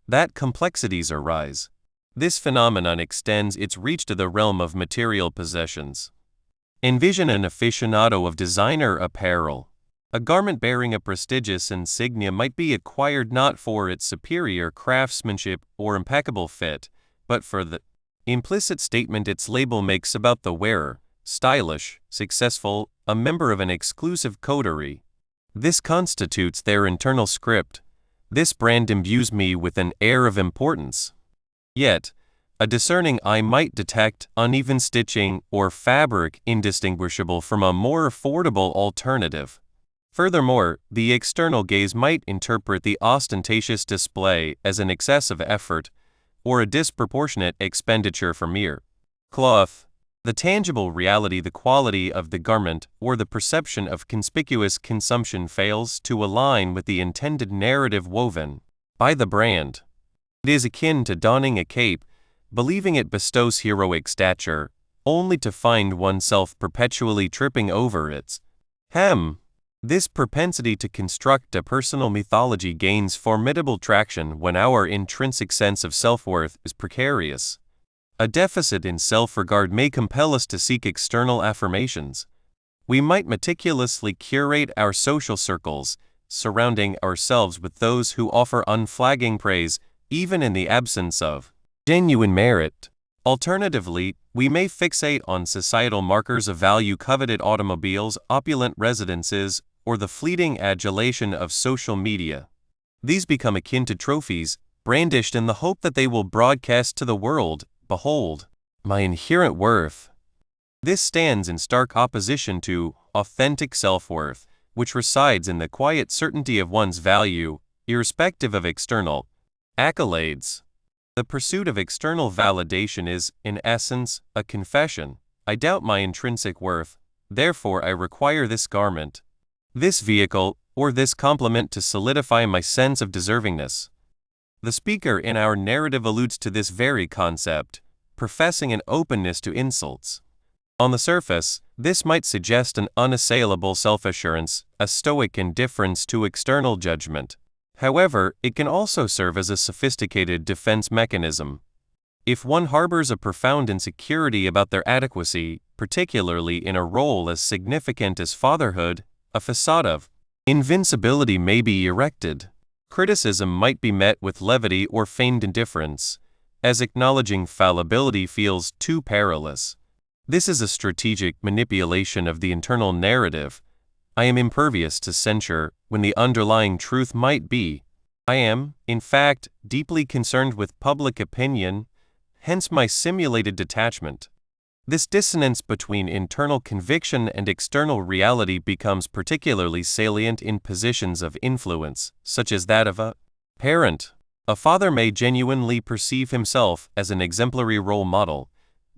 that complexities arise. This phenomenon extends its reach to the realm of material possessions. Envision an aficionado of designer apparel. A garment bearing a prestigious insignia might be acquired not for its superior craftsmanship or impeccable fit, but for the implicit statement its label makes about the wearer: stylish, successful, a member of an exclusive coterie. This constitutes their internal script. This brand imbues me with an air of importance. Yet, a discerning eye might detect uneven stitching or fabric indistinguishable from a more affordable alternative. Furthermore, the external gaze might interpret the ostentatious display as an excessive effort or a disproportionate expenditure for mere cloth. The tangible reality, the quality of the garment, or the perception of conspicuous consumption fails to align with the intended narrative woven by the brand. It is akin to donning a cape, believing it bestows heroic stature, only to find oneself perpetually tripping over its hem. This propensity to construct a personal mythology gains formidable traction when our intrinsic sense of self-worth is precarious. A deficit in self-regard may compel us to seek external affirmations. We might meticulously curate our social circles, surrounding ourselves with those who offer unflagging praise, even in the absence of genuine merit. Alternatively, we may fixate on societal markers of value: coveted automobiles, opulent residences, or the fleeting adulation of social media. These become akin to trophies, brandished in the hope that they will broadcast to the world, "Behold, my inherent worth." This stands in stark opposition to authentic self-worth, which resides in the quiet certainty of one's value, irrespective of external accolades. The pursuit of external validation is, in essence, a confession: I doubt my intrinsic worth, therefore I require this garment, this vehicle, or this compliment to solidify my sense of deservingness. The speaker in our narrative alludes to this very concept, professing an openness to insults. On the surface, this might suggest an unassailable self-assurance, a stoic indifference to external judgment. However, it can also serve as a sophisticated defense mechanism. If one harbors a profound insecurity about their adequacy, particularly in a role as significant as fatherhood, a facade of invincibility may be erected. Criticism might be met with levity or feigned indifference, as acknowledging fallibility feels too perilous. This is a strategic manipulation of the internal narrative. I am impervious to censure, when the underlying truth might be, I am, in fact, deeply concerned with public opinion, hence my simulated detachment. This dissonance between internal conviction and external reality becomes particularly salient in positions of influence, such as that of a parent. A father may genuinely perceive himself as an exemplary role model,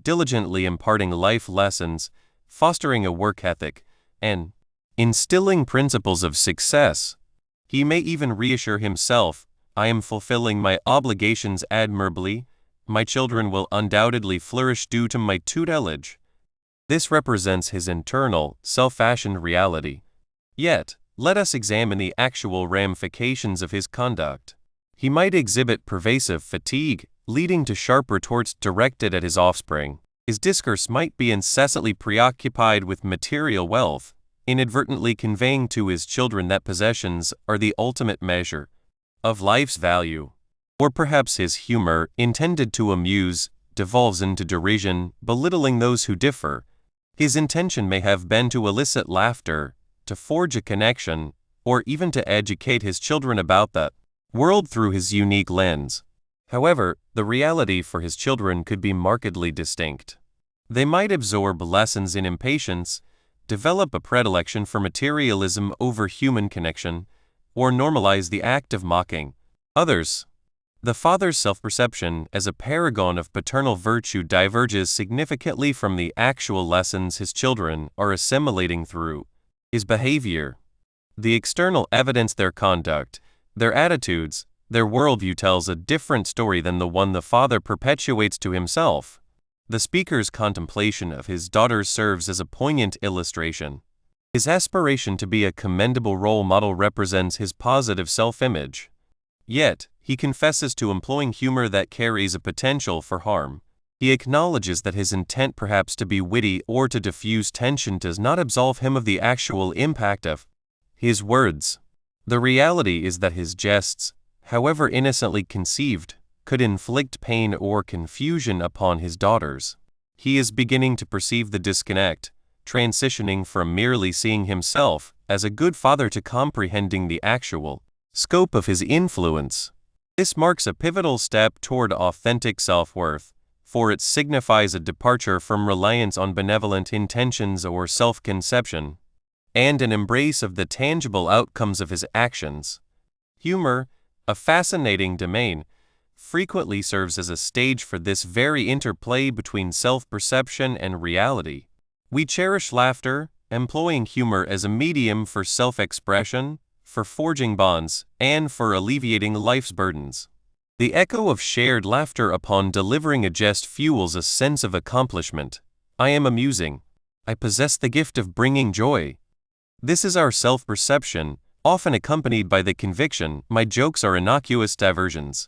diligently imparting life lessons, fostering a work ethic, and instilling principles of success. He may even reassure himself, I am fulfilling my obligations admirably, my children will undoubtedly flourish due to my tutelage. This represents his internal, self-fashioned reality. Yet, let us examine the actual ramifications of his conduct. He might exhibit pervasive fatigue, leading to sharp retorts directed at his offspring. His discourse might be incessantly preoccupied with material wealth, inadvertently conveying to his children that possessions are the ultimate measure of life's value. Or perhaps his humor, intended to amuse, devolves into derision, belittling those who differ. His intention may have been to elicit laughter, to forge a connection, or even to educate his children about the world through his unique lens. However, the reality for his children could be markedly distinct. They might absorb lessons in impatience, develop a predilection for materialism over human connection, or normalize the act of mocking others. The father's self-perception as a paragon of paternal virtue diverges significantly from the actual lessons his children are assimilating through his behavior. The external evidence, their conduct, their attitudes, Their worldview tells a different story than the one the father perpetuates to himself. The speaker's contemplation of his daughter serves as a poignant illustration. His aspiration to be a commendable role model represents his positive self-image. Yet, he confesses to employing humor that carries a potential for harm. He acknowledges that his intent, perhaps to be witty or to diffuse tension, does not absolve him of the actual impact of his words. The reality is that his jests, however innocently conceived, could inflict pain or confusion upon his daughters. He is beginning to perceive the disconnect, transitioning from merely seeing himself as a good father to comprehending the actual scope of his influence. This marks a pivotal step toward authentic self-worth, for it signifies a departure from reliance on benevolent intentions or self-conception, and an embrace of the tangible outcomes of his actions. Humor, a fascinating domain, frequently serves as a stage for this very interplay between self-perception and reality. We cherish laughter, employing humor as a medium for self-expression, for forging bonds, and for alleviating life's burdens. The echo of shared laughter upon delivering a jest fuels a sense of accomplishment. I am amusing. I possess the gift of bringing joy. This is our self-perception, often accompanied by the conviction, my jokes are innocuous diversions.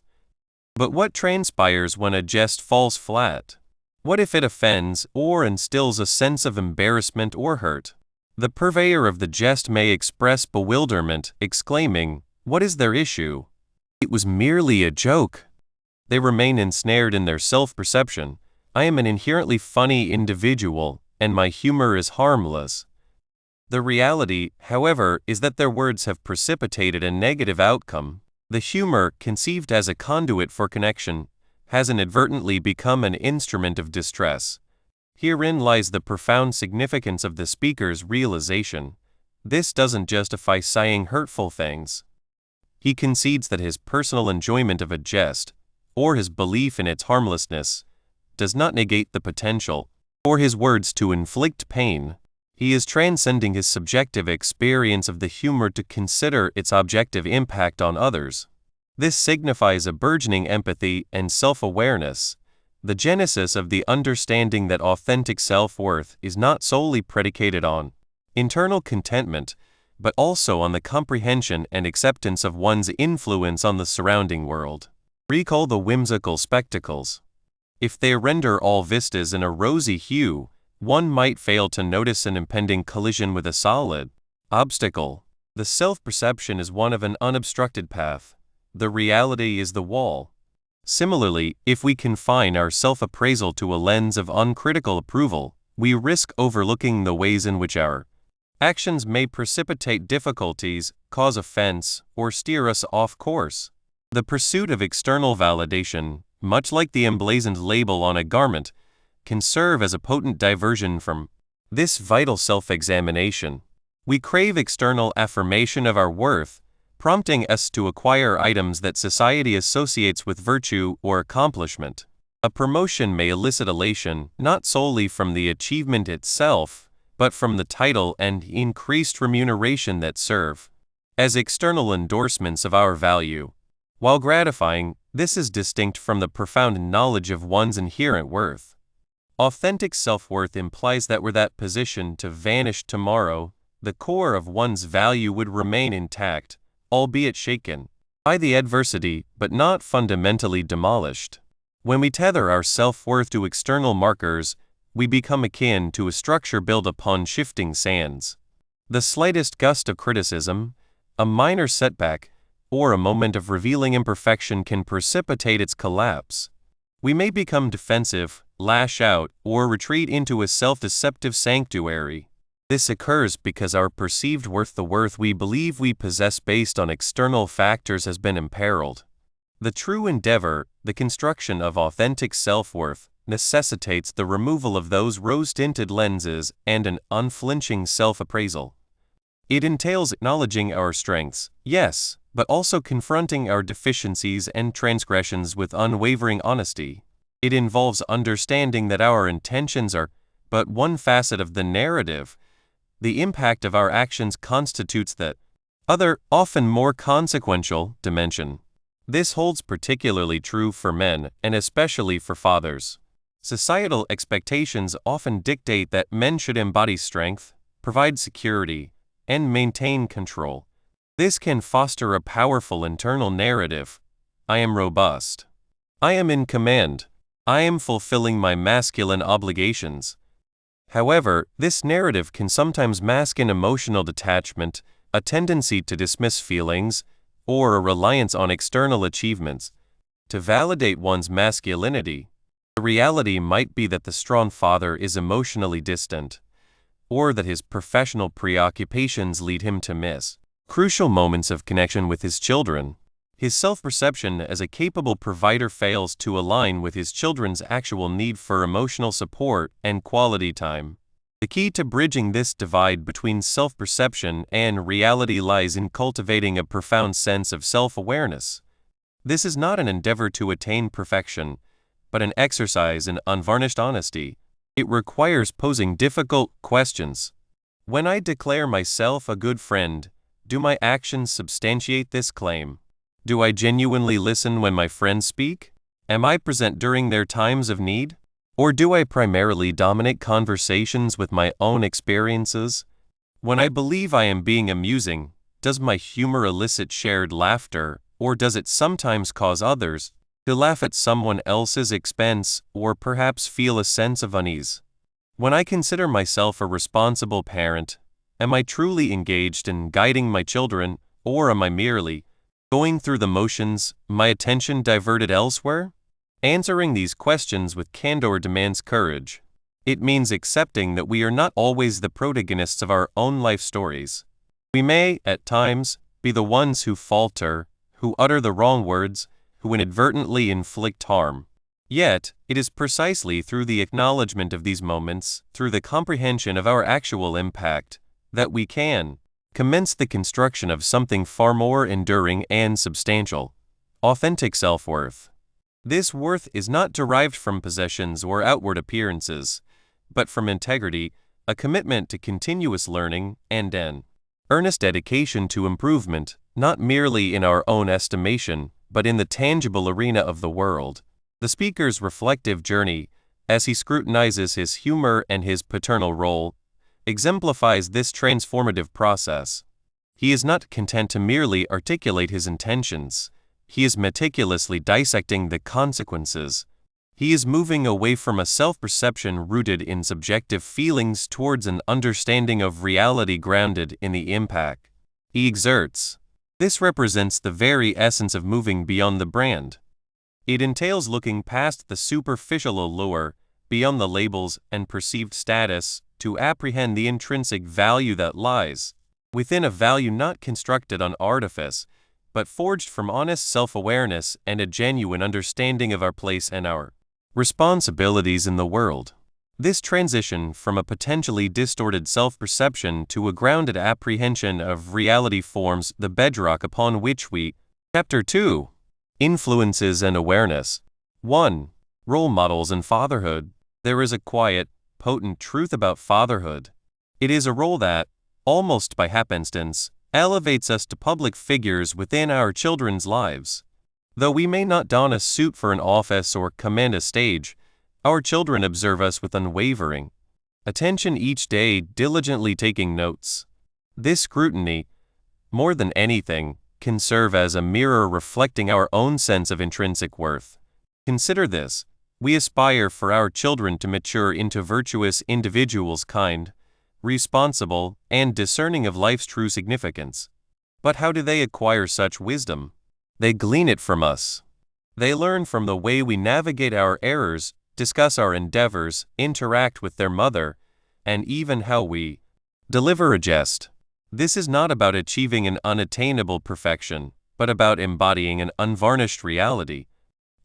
But what transpires when a jest falls flat? What if it offends or instills a sense of embarrassment or hurt? The purveyor of the jest may express bewilderment, exclaiming, "What is their issue? It was merely a joke." They remain ensnared in their self-perception. I am an inherently funny individual, and my humor is harmless. The reality, however, is that their words have precipitated a negative outcome. The humor, conceived as a conduit for connection, has inadvertently become an instrument of distress. Herein lies the profound significance of the speaker's realization. This doesn't justify saying hurtful things. He concedes that his personal enjoyment of a jest, or his belief in its harmlessness, does not negate the potential for his words to inflict pain. He is transcending his subjective experience of the humor to consider its objective impact on others. This signifies a burgeoning empathy and self-awareness, the genesis of the understanding that authentic self-worth is not solely predicated on internal contentment, but also on the comprehension and acceptance of one's influence on the surrounding world. Recall the whimsical spectacles. If they render all vistas in a rosy hue, one might fail to notice an impending collision with a solid obstacle. The self-perception is one of an unobstructed path. The reality is the wall. Similarly, if we confine our self-appraisal to a lens of uncritical approval, we risk overlooking the ways in which our actions may precipitate difficulties, cause offense, or steer us off course. The pursuit of external validation, much like the emblazoned label on a garment, can serve as a potent diversion from this vital self-examination. We crave external affirmation of our worth, prompting us to acquire items that society associates with virtue or accomplishment. A promotion may elicit elation not solely from the achievement itself, but from the title and increased remuneration that serve as external endorsements of our value. While gratifying, this is distinct from the profound knowledge of one's inherent worth. Authentic self-worth implies that were that position to vanish tomorrow, the core of one's value would remain intact, albeit shaken by the adversity, but not fundamentally demolished. When we tether our self-worth to external markers, we become akin to a structure built upon shifting sands. The slightest gust of criticism, a minor setback, or a moment of revealing imperfection can precipitate its collapse. We may become defensive, lash out, or retreat into a self-deceptive sanctuary. This occurs because our perceived worth, the worth we believe we possess based on external factors, has been imperiled. The true endeavor, the construction of authentic self-worth, necessitates the removal of those rose-tinted lenses and an unflinching self-appraisal. It entails acknowledging our strengths, yes, but also confronting our deficiencies and transgressions with unwavering honesty. It involves understanding that our intentions are but one facet of the narrative. The impact of our actions constitutes that other, often more consequential, dimension. This holds particularly true for men and especially for fathers. Societal expectations often dictate that men should embody strength, provide security, and maintain control. This can foster a powerful internal narrative. I am robust. I am in command. I am fulfilling my masculine obligations. However, this narrative can sometimes mask an emotional detachment, a tendency to dismiss feelings, or a reliance on external achievements to validate one's masculinity. The reality might be that the strong father is emotionally distant, or that his professional preoccupations lead him to miss crucial moments of connection with his children. His self-perception as a capable provider fails to align with his children's actual need for emotional support and quality time. The key to bridging this divide between self-perception and reality lies in cultivating a profound sense of self-awareness. This is not an endeavor to attain perfection, but an exercise in unvarnished honesty. It requires posing difficult questions. When I declare myself a good friend, do my actions substantiate this claim? Do I genuinely listen when my friends speak? Am I present during their times of need? Or do I primarily dominate conversations with my own experiences? When I believe I am being amusing, does my humor elicit shared laughter, or does it sometimes cause others to laugh at someone else's expense, or perhaps feel a sense of unease? When I consider myself a responsible parent, am I truly engaged in guiding my children, or am I merely going through the motions, my attention diverted elsewhere? Answering these questions with candor demands courage. It means accepting that we are not always the protagonists of our own life stories. We may, at times, be the ones who falter, who utter the wrong words, who inadvertently inflict harm. Yet, it is precisely through the acknowledgement of these moments, through the comprehension of our actual impact, that we can commence the construction of something far more enduring and substantial: authentic self-worth. This worth is not derived from possessions or outward appearances, but from integrity, a commitment to continuous learning, and an earnest dedication to improvement, not merely in our own estimation, but in the tangible arena of the world. The speaker's reflective journey, as he scrutinizes his humor and his paternal role, exemplifies this transformative process. He is not content to merely articulate his intentions. He is meticulously dissecting the consequences. He is moving away from a self-perception rooted in subjective feelings towards an understanding of reality grounded in the impact he exerts. This represents the very essence of moving beyond the brand. It entails looking past the superficial allure, beyond the labels and perceived status, to apprehend the intrinsic value that lies within, a value not constructed on artifice, but forged from honest self-awareness and a genuine understanding of our place and our responsibilities in the world. This transition from a potentially distorted self-perception to a grounded apprehension of reality forms the bedrock upon which we. Chapter 2. Influences and Awareness. 1. Role Models and Fatherhood. There is a quiet, potent truth about fatherhood. It is a role that, almost by happenstance, elevates us to public figures within our children's lives. Though we may not don a suit for an office or command a stage, our children observe us with unwavering attention each day, diligently taking notes. This scrutiny, more than anything, can serve as a mirror reflecting our own sense of intrinsic worth. Consider this: we aspire for our children to mature into virtuous individuals, kind, responsible, and discerning of life's true significance. But how do they acquire such wisdom? They glean it from us. They learn from the way we navigate our errors, discuss our endeavors, interact with their mother, and even how we deliver a jest. This is not about achieving an unattainable perfection, but about embodying an unvarnished reality.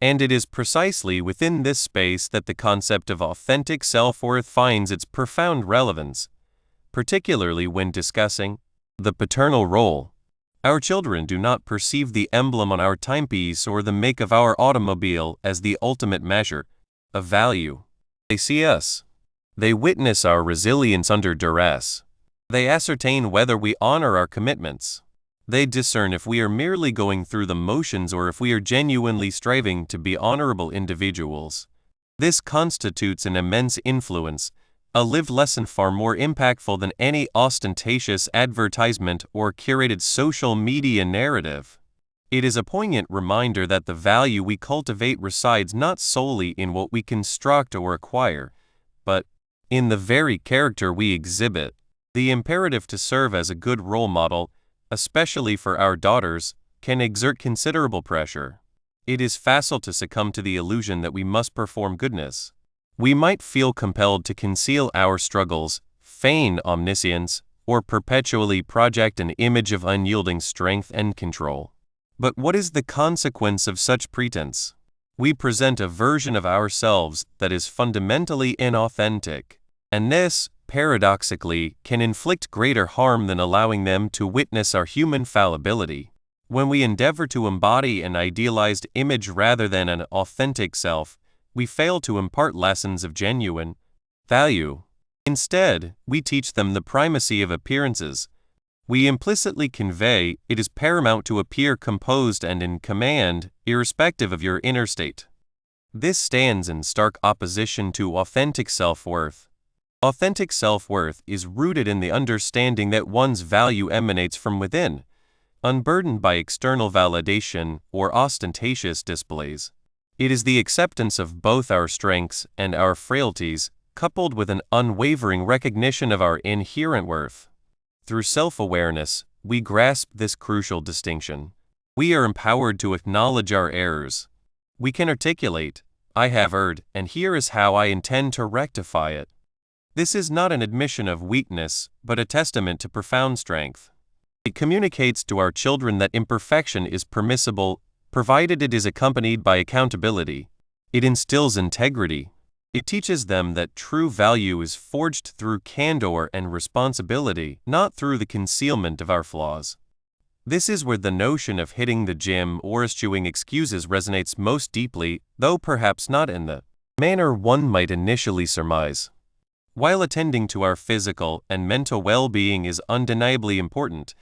And it is precisely within this space that the concept of authentic self-worth finds its profound relevance, particularly when discussing the paternal role. Our children do not perceive the emblem on our timepiece or the make of our automobile as the ultimate measure of value. They see us. They witness our resilience under duress. They ascertain whether we honor our commitments. They discern if we are merely going through the motions or if we are genuinely striving to be honorable individuals. This constitutes an immense influence, a lived lesson far more impactful than any ostentatious advertisement or curated social media narrative. It is a poignant reminder that the value we cultivate resides not solely in what we construct or acquire, but in the very character we exhibit. The imperative to serve as a good role model, especially for our daughters, can exert considerable pressure. It is facile to succumb to the illusion that we must perform goodness. We might feel compelled to conceal our struggles, feign omniscience, or perpetually project an image of unyielding strength and control. But what is the consequence of such pretense? We present a version of ourselves that is fundamentally inauthentic, and this, paradoxically, can inflict greater harm than allowing them to witness our human fallibility. When we endeavor to embody an idealized image rather than an authentic self, we fail to impart lessons of genuine value. Instead, we teach them the primacy of appearances. We implicitly convey it is paramount to appear composed and in command, irrespective of your inner state. This stands in stark opposition to authentic self-worth. Authentic self-worth is rooted in the understanding that one's value emanates from within, unburdened by external validation or ostentatious displays. It is the acceptance of both our strengths and our frailties, coupled with an unwavering recognition of our inherent worth. Through self-awareness, we grasp this crucial distinction. We are empowered to acknowledge our errors. We can articulate, "I have erred, and here is how I intend to rectify it." This is not an admission of weakness, but a testament to profound strength. It communicates to our children that imperfection is permissible, provided it is accompanied by accountability. It instills integrity. It teaches them that true value is forged through candor and responsibility, not through the concealment of our flaws. This is where the notion of hitting the gym or eschewing excuses resonates most deeply, though perhaps not in the manner one might initially surmise. While attending to our physical and mental well-being is undeniably important,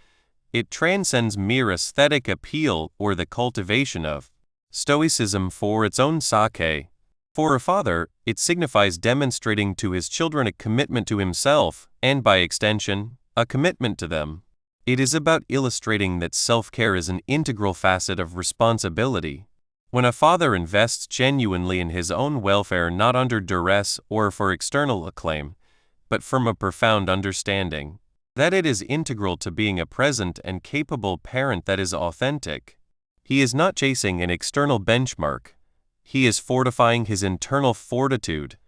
it transcends mere aesthetic appeal or the cultivation of stoicism for its own sake. For a father, it signifies demonstrating to his children a commitment to himself, and by extension, a commitment to them. It is about illustrating that self-care is an integral facet of responsibility. When a father invests genuinely in his own welfare not under duress or for external acclaim, but from a profound understanding that it is integral to being a present and capable parent that is authentic, he is not chasing an external benchmark. He is fortifying his internal fortitude.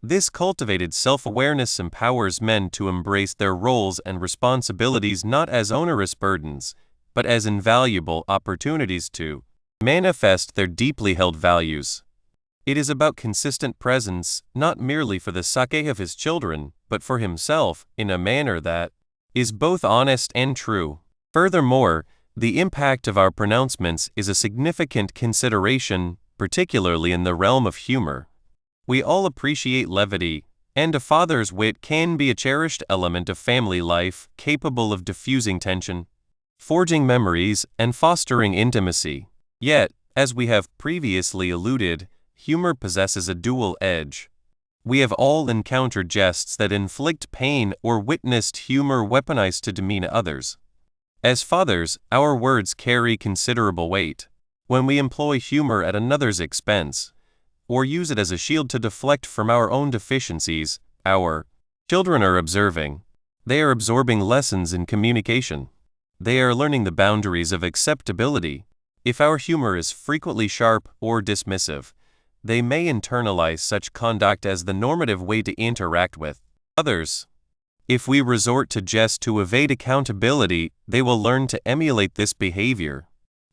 This cultivated self-awareness empowers men to embrace their roles and responsibilities not as onerous burdens, but as invaluable opportunities to manifest their deeply held values. It is about consistent presence, not merely for the sake of his children, but for himself, in a manner that is both honest and true. Furthermore, the impact of our pronouncements is a significant consideration, particularly in the realm of humor. We all appreciate levity, and a father's wit can be a cherished element of family life, capable of diffusing tension, forging memories, and fostering intimacy. Yet, as we have previously alluded, humor possesses a dual edge. We have all encountered jests that inflict pain or witnessed humor weaponized to demean others. As fathers, our words carry considerable weight. When we employ humor at another's expense, or use it as a shield to deflect from our own deficiencies, our children are observing. They are absorbing lessons in communication. They are learning the boundaries of acceptability. If our humor is frequently sharp or dismissive, they may internalize such conduct as the normative way to interact with others. If we resort to jest to evade accountability, they will learn to emulate this behavior.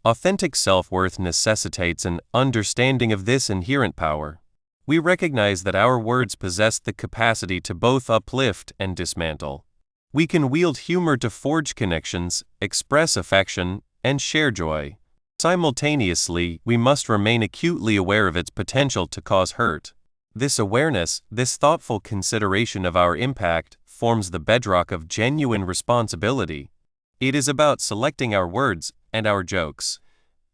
Authentic self-worth necessitates an understanding of this inherent power. We recognize that our words possess the capacity to both uplift and dismantle. We can wield humor to forge connections, express affection, and share joy. Simultaneously, we must remain acutely aware of its potential to cause hurt. This awareness, this thoughtful consideration of our impact, forms the bedrock of genuine responsibility. It is about selecting our words and our jokes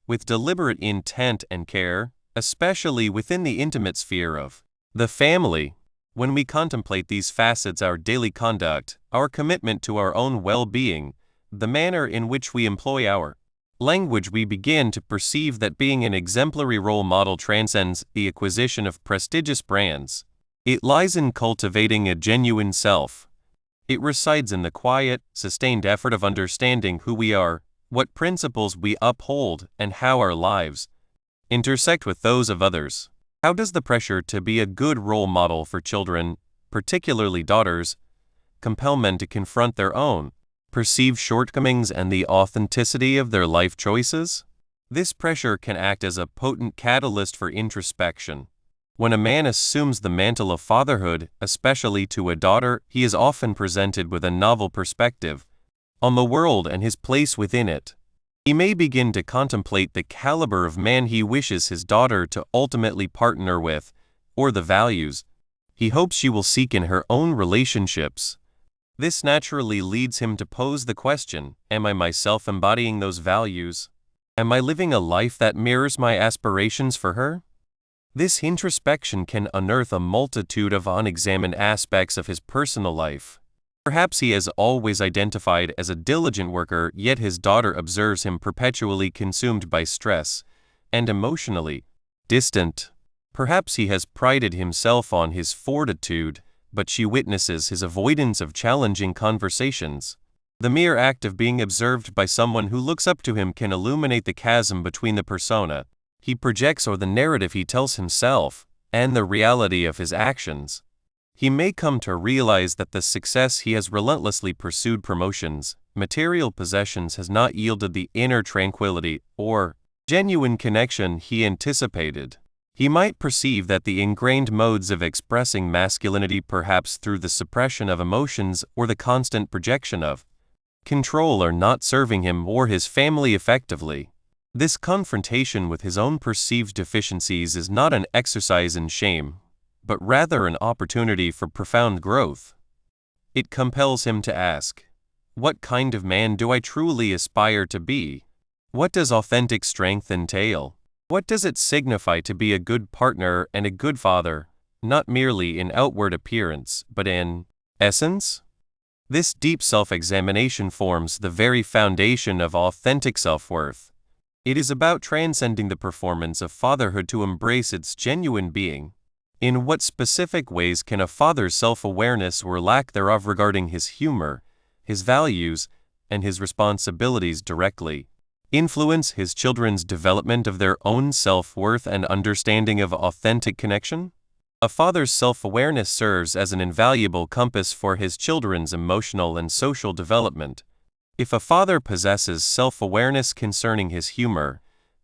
with deliberate intent and care, especially within the intimate sphere of the family. When we contemplate these facets, our daily conduct, our commitment to our own well-being, the manner in which we employ our language, we begin to perceive that being an exemplary role model transcends the acquisition of prestigious brands. It lies in cultivating a genuine self. It resides in the quiet, sustained effort of understanding who we are, what principles we uphold, and how our lives intersect with those of others. How does the pressure to be a good role model for children, particularly daughters, compel men to confront their own perceived shortcomings and the authenticity of their life choices? This pressure can act as a potent catalyst for introspection. When a man assumes the mantle of fatherhood, especially to a daughter, he is often presented with a novel perspective on the world and his place within it. He may begin to contemplate the caliber of man he wishes his daughter to ultimately partner with, or the values he hopes she will seek in her own relationships. This naturally leads him to pose the question, am I myself embodying those values? Am I living a life that mirrors my aspirations for her? This introspection can unearth a multitude of unexamined aspects of his personal life. Perhaps he has always identified as a diligent worker, yet his daughter observes him perpetually consumed by stress and emotionally distant. Perhaps he has prided himself on his fortitude, but she witnesses his avoidance of challenging conversations. The mere act of being observed by someone who looks up to him can illuminate the chasm between the persona he projects or the narrative he tells himself and the reality of his actions. He may come to realize that the success he has relentlessly pursued, promotions, material possessions, has not yielded the inner tranquility or genuine connection he anticipated. He might perceive that the ingrained modes of expressing masculinity, perhaps through the suppression of emotions or the constant projection of control, are not serving him or his family effectively. This confrontation with his own perceived deficiencies is not an exercise in shame, but rather an opportunity for profound growth. It compels him to ask, what kind of man do I truly aspire to be? What does authentic strength entail? What does it signify to be a good partner and a good father, not merely in outward appearance, but in essence? This deep self-examination forms the very foundation of authentic self-worth. It is about transcending the performance of fatherhood to embrace its genuine being. In what specific ways can a father's self-awareness or lack thereof regarding his humor, his values, and his responsibilities directly influence his children's development of their own self-worth and understanding of authentic connection? A father's self-awareness serves as an invaluable compass for his children's emotional and social development. If a father possesses self-awareness concerning his humor,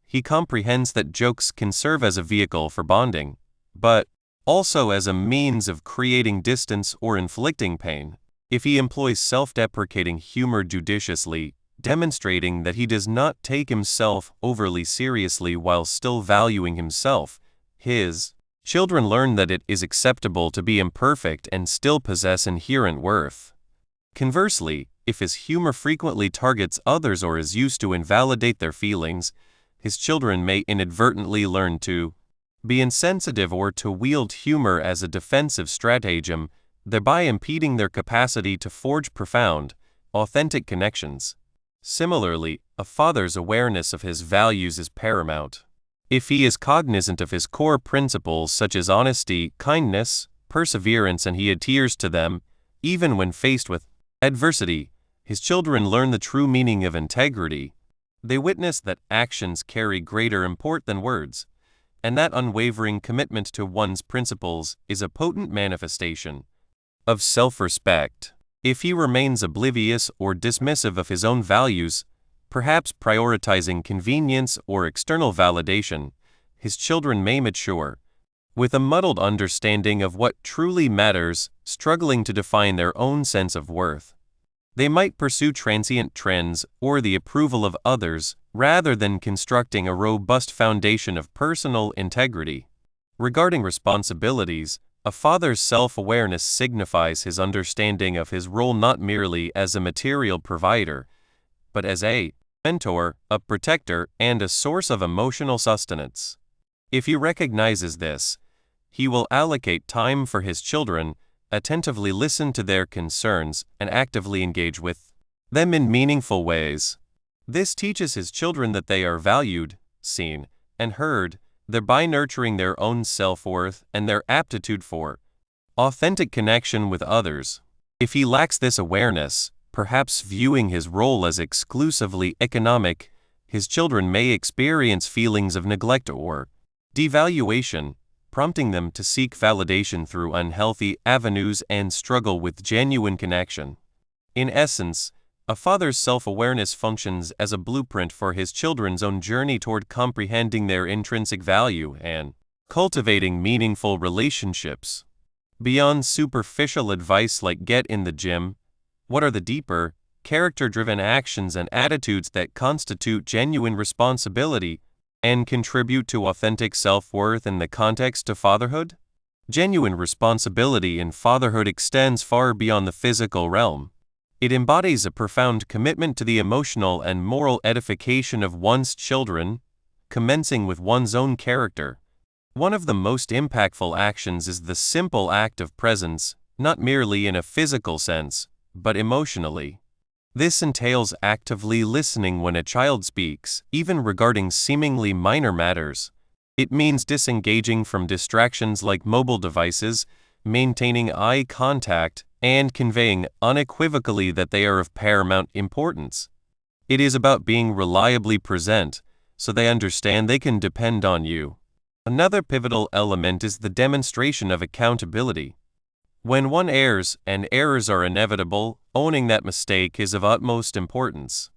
he comprehends that jokes can serve as a vehicle for bonding, but also as a means of creating distance or inflicting pain. If he employs self-deprecating humor judiciously, demonstrating that he does not take himself overly seriously while still valuing himself, his children learn that it is acceptable to be imperfect and still possess inherent worth. Conversely, if his humor frequently targets others or is used to invalidate their feelings, his children may inadvertently learn to be insensitive or to wield humor as a defensive stratagem, thereby impeding their capacity to forge profound, authentic connections. Similarly, a father's awareness of his values is paramount. If he is cognizant of his core principles such as honesty, kindness, perseverance, and he adheres to them, even when faced with adversity, his children learn the true meaning of integrity. They witness that actions carry greater import than words, and that unwavering commitment to one's principles is a potent manifestation of self-respect. If he remains oblivious or dismissive of his own values, perhaps prioritizing convenience or external validation, his children may mature with a muddled understanding of what truly matters, struggling to define their own sense of worth. They might pursue transient trends or the approval of others, rather than constructing a robust foundation of personal integrity. Regarding responsibilities, a father's self-awareness signifies his understanding of his role not merely as a material provider, but as a mentor, a protector, and a source of emotional sustenance. If he recognizes this, he will allocate time for his children, attentively listen to their concerns, and actively engage with them in meaningful ways. This teaches his children that they are valued, seen, and heard, thereby nurturing their own self-worth and their aptitude for authentic connection with others. If he lacks this awareness, perhaps viewing his role as exclusively economic, his children may experience feelings of neglect or devaluation, prompting them to seek validation through unhealthy avenues and struggle with genuine connection. In essence, a father's self-awareness functions as a blueprint for his children's own journey toward comprehending their intrinsic value and cultivating meaningful relationships. Beyond superficial advice like get in the gym, what are the deeper, character-driven actions and attitudes that constitute genuine responsibility and contribute to authentic self-worth in the context of fatherhood? Genuine responsibility in fatherhood extends far beyond the physical realm. It embodies a profound commitment to the emotional and moral edification of one's children, commencing with one's own character. One of the most impactful actions is the simple act of presence, not merely in a physical sense, but emotionally. This entails actively listening when a child speaks, even regarding seemingly minor matters. It means disengaging from distractions like mobile devices, maintaining eye contact, and conveying unequivocally that they are of paramount importance. It is about being reliably present, so they understand they can depend on you. Another pivotal element is the demonstration of accountability. When one errs, and errors are inevitable, owning that mistake is of utmost importance.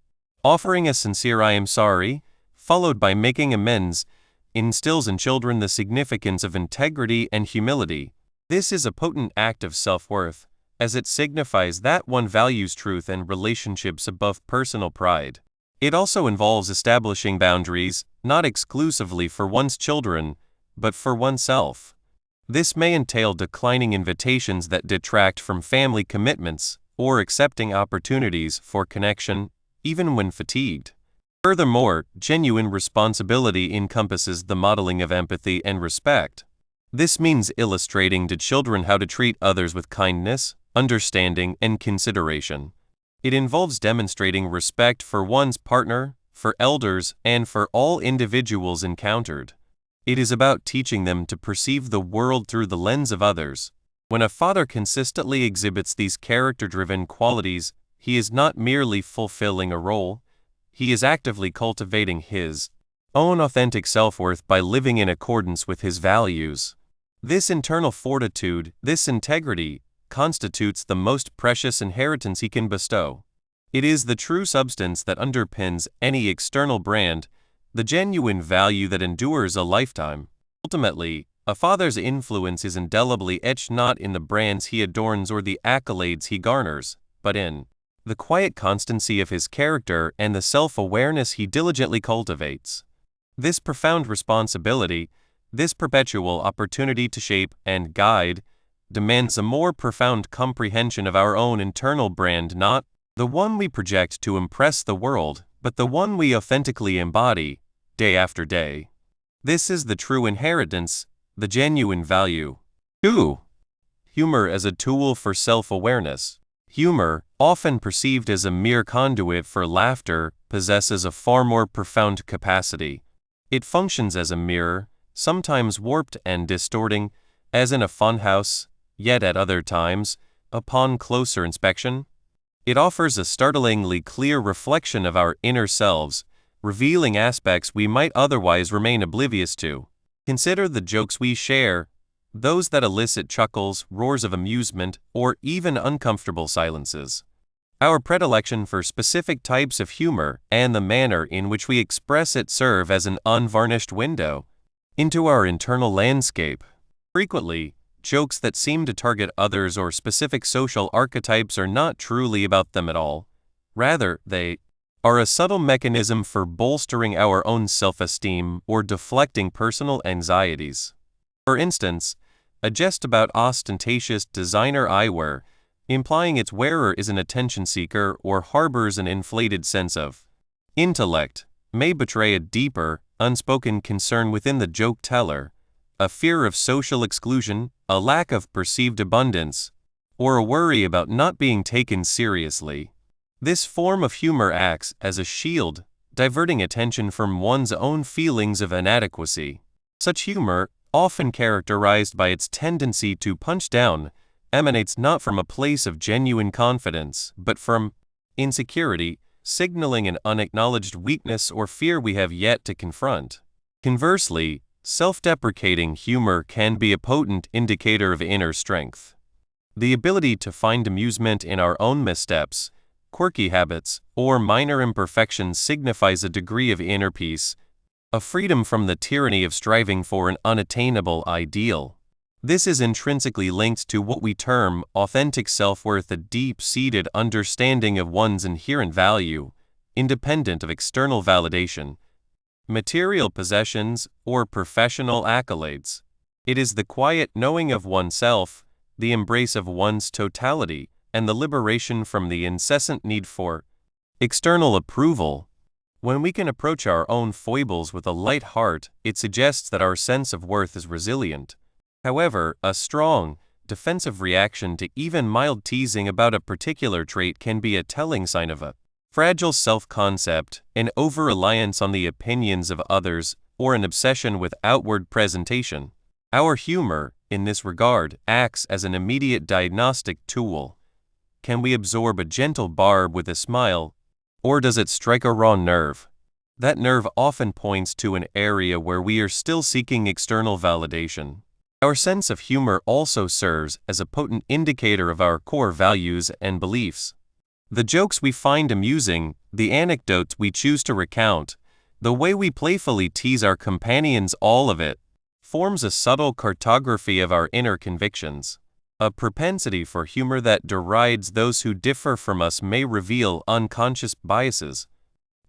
Offering a sincere "I am sorry," followed by making amends, instills in children the significance of integrity and humility. This is a potent act of self-worth, as it signifies that one values truth and relationships above personal pride. It also involves establishing boundaries, not exclusively for one's children, but for oneself. This may entail declining invitations that detract from family commitments, or accepting opportunities for connection, even when fatigued. Furthermore, genuine responsibility encompasses the modeling of empathy and respect. This means illustrating to children how to treat others with kindness, understanding, and consideration. It involves demonstrating respect for one's partner, for elders, and for all individuals encountered. It is about teaching them to perceive the world through the lens of others. When a father consistently exhibits these character-driven qualities, he is not merely fulfilling a role, he is actively cultivating his own authentic self-worth by living in accordance with his values. This internal fortitude, this integrity, constitutes the most precious inheritance he can bestow. It is the true substance that underpins any external brand, the genuine value that endures a lifetime. Ultimately, a father's influence is indelibly etched not in the brands he adorns or the accolades he garners, but in the quiet constancy of his character and the self-awareness he diligently cultivates. This profound responsibility, this perpetual opportunity to shape and guide, demands a more profound comprehension of our own internal brand, not the one we project to impress the world, but the one we authentically embody, day after day. This is the true inheritance, the genuine value. 2. Humor as a tool for self-awareness. Humor, often perceived as a mere conduit for laughter, possesses a far more profound capacity. It functions as a mirror, sometimes warped and distorting, as in a funhouse, yet at other times, upon closer inspection, it offers a startlingly clear reflection of our inner selves, revealing aspects we might otherwise remain oblivious to. Consider the jokes we share, those that elicit chuckles, roars of amusement, or even uncomfortable silences. Our predilection for specific types of humor and the manner in which we express it serve as an unvarnished window into our internal landscape. Frequently, jokes that seem to target others or specific social archetypes are not truly about them at all. Rather, they are a subtle mechanism for bolstering our own self-esteem or deflecting personal anxieties. For instance, a jest about ostentatious designer eyewear implying its wearer is an attention seeker or harbors an inflated sense of intellect, may betray a deeper, unspoken concern within the joke teller, a fear of social exclusion, a lack of perceived abundance, or a worry about not being taken seriously. This form of humor acts as a shield, diverting attention from one's own feelings of inadequacy. Such humor, often characterized by its tendency to punch down, emanates not from a place of genuine confidence, but from insecurity, signaling an unacknowledged weakness or fear we have yet to confront. Conversely, self-deprecating humor can be a potent indicator of inner strength. The ability to find amusement in our own missteps, quirky habits, or minor imperfections signifies a degree of inner peace, a freedom from the tyranny of striving for an unattainable ideal. This is intrinsically linked to what we term authentic self-worth, a deep-seated understanding of one's inherent value, independent of external validation, material possessions, or professional accolades. It is the quiet knowing of oneself, the embrace of one's totality, and the liberation from the incessant need for external approval. When we can approach our own foibles with a light heart, it suggests that our sense of worth is resilient. However, a strong, defensive reaction to even mild teasing about a particular trait can be a telling sign of a fragile self-concept, an over-reliance on the opinions of others, or an obsession with outward presentation. Our humor, in this regard, acts as an immediate diagnostic tool. Can we absorb a gentle barb with a smile, or does it strike a raw nerve? That nerve often points to an area where we are still seeking external validation. Our sense of humor also serves as a potent indicator of our core values and beliefs. The jokes we find amusing, the anecdotes we choose to recount, the way we playfully tease our companions, all of it forms a subtle cartography of our inner convictions. A propensity for humor that derides those who differ from us may reveal unconscious biases.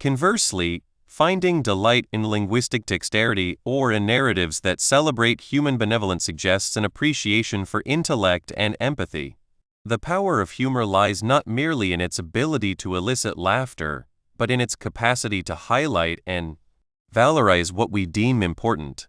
Conversely, finding delight in linguistic dexterity or in narratives that celebrate human benevolence suggests an appreciation for intellect and empathy. The power of humor lies not merely in its ability to elicit laughter, but in its capacity to highlight and valorize what we deem important.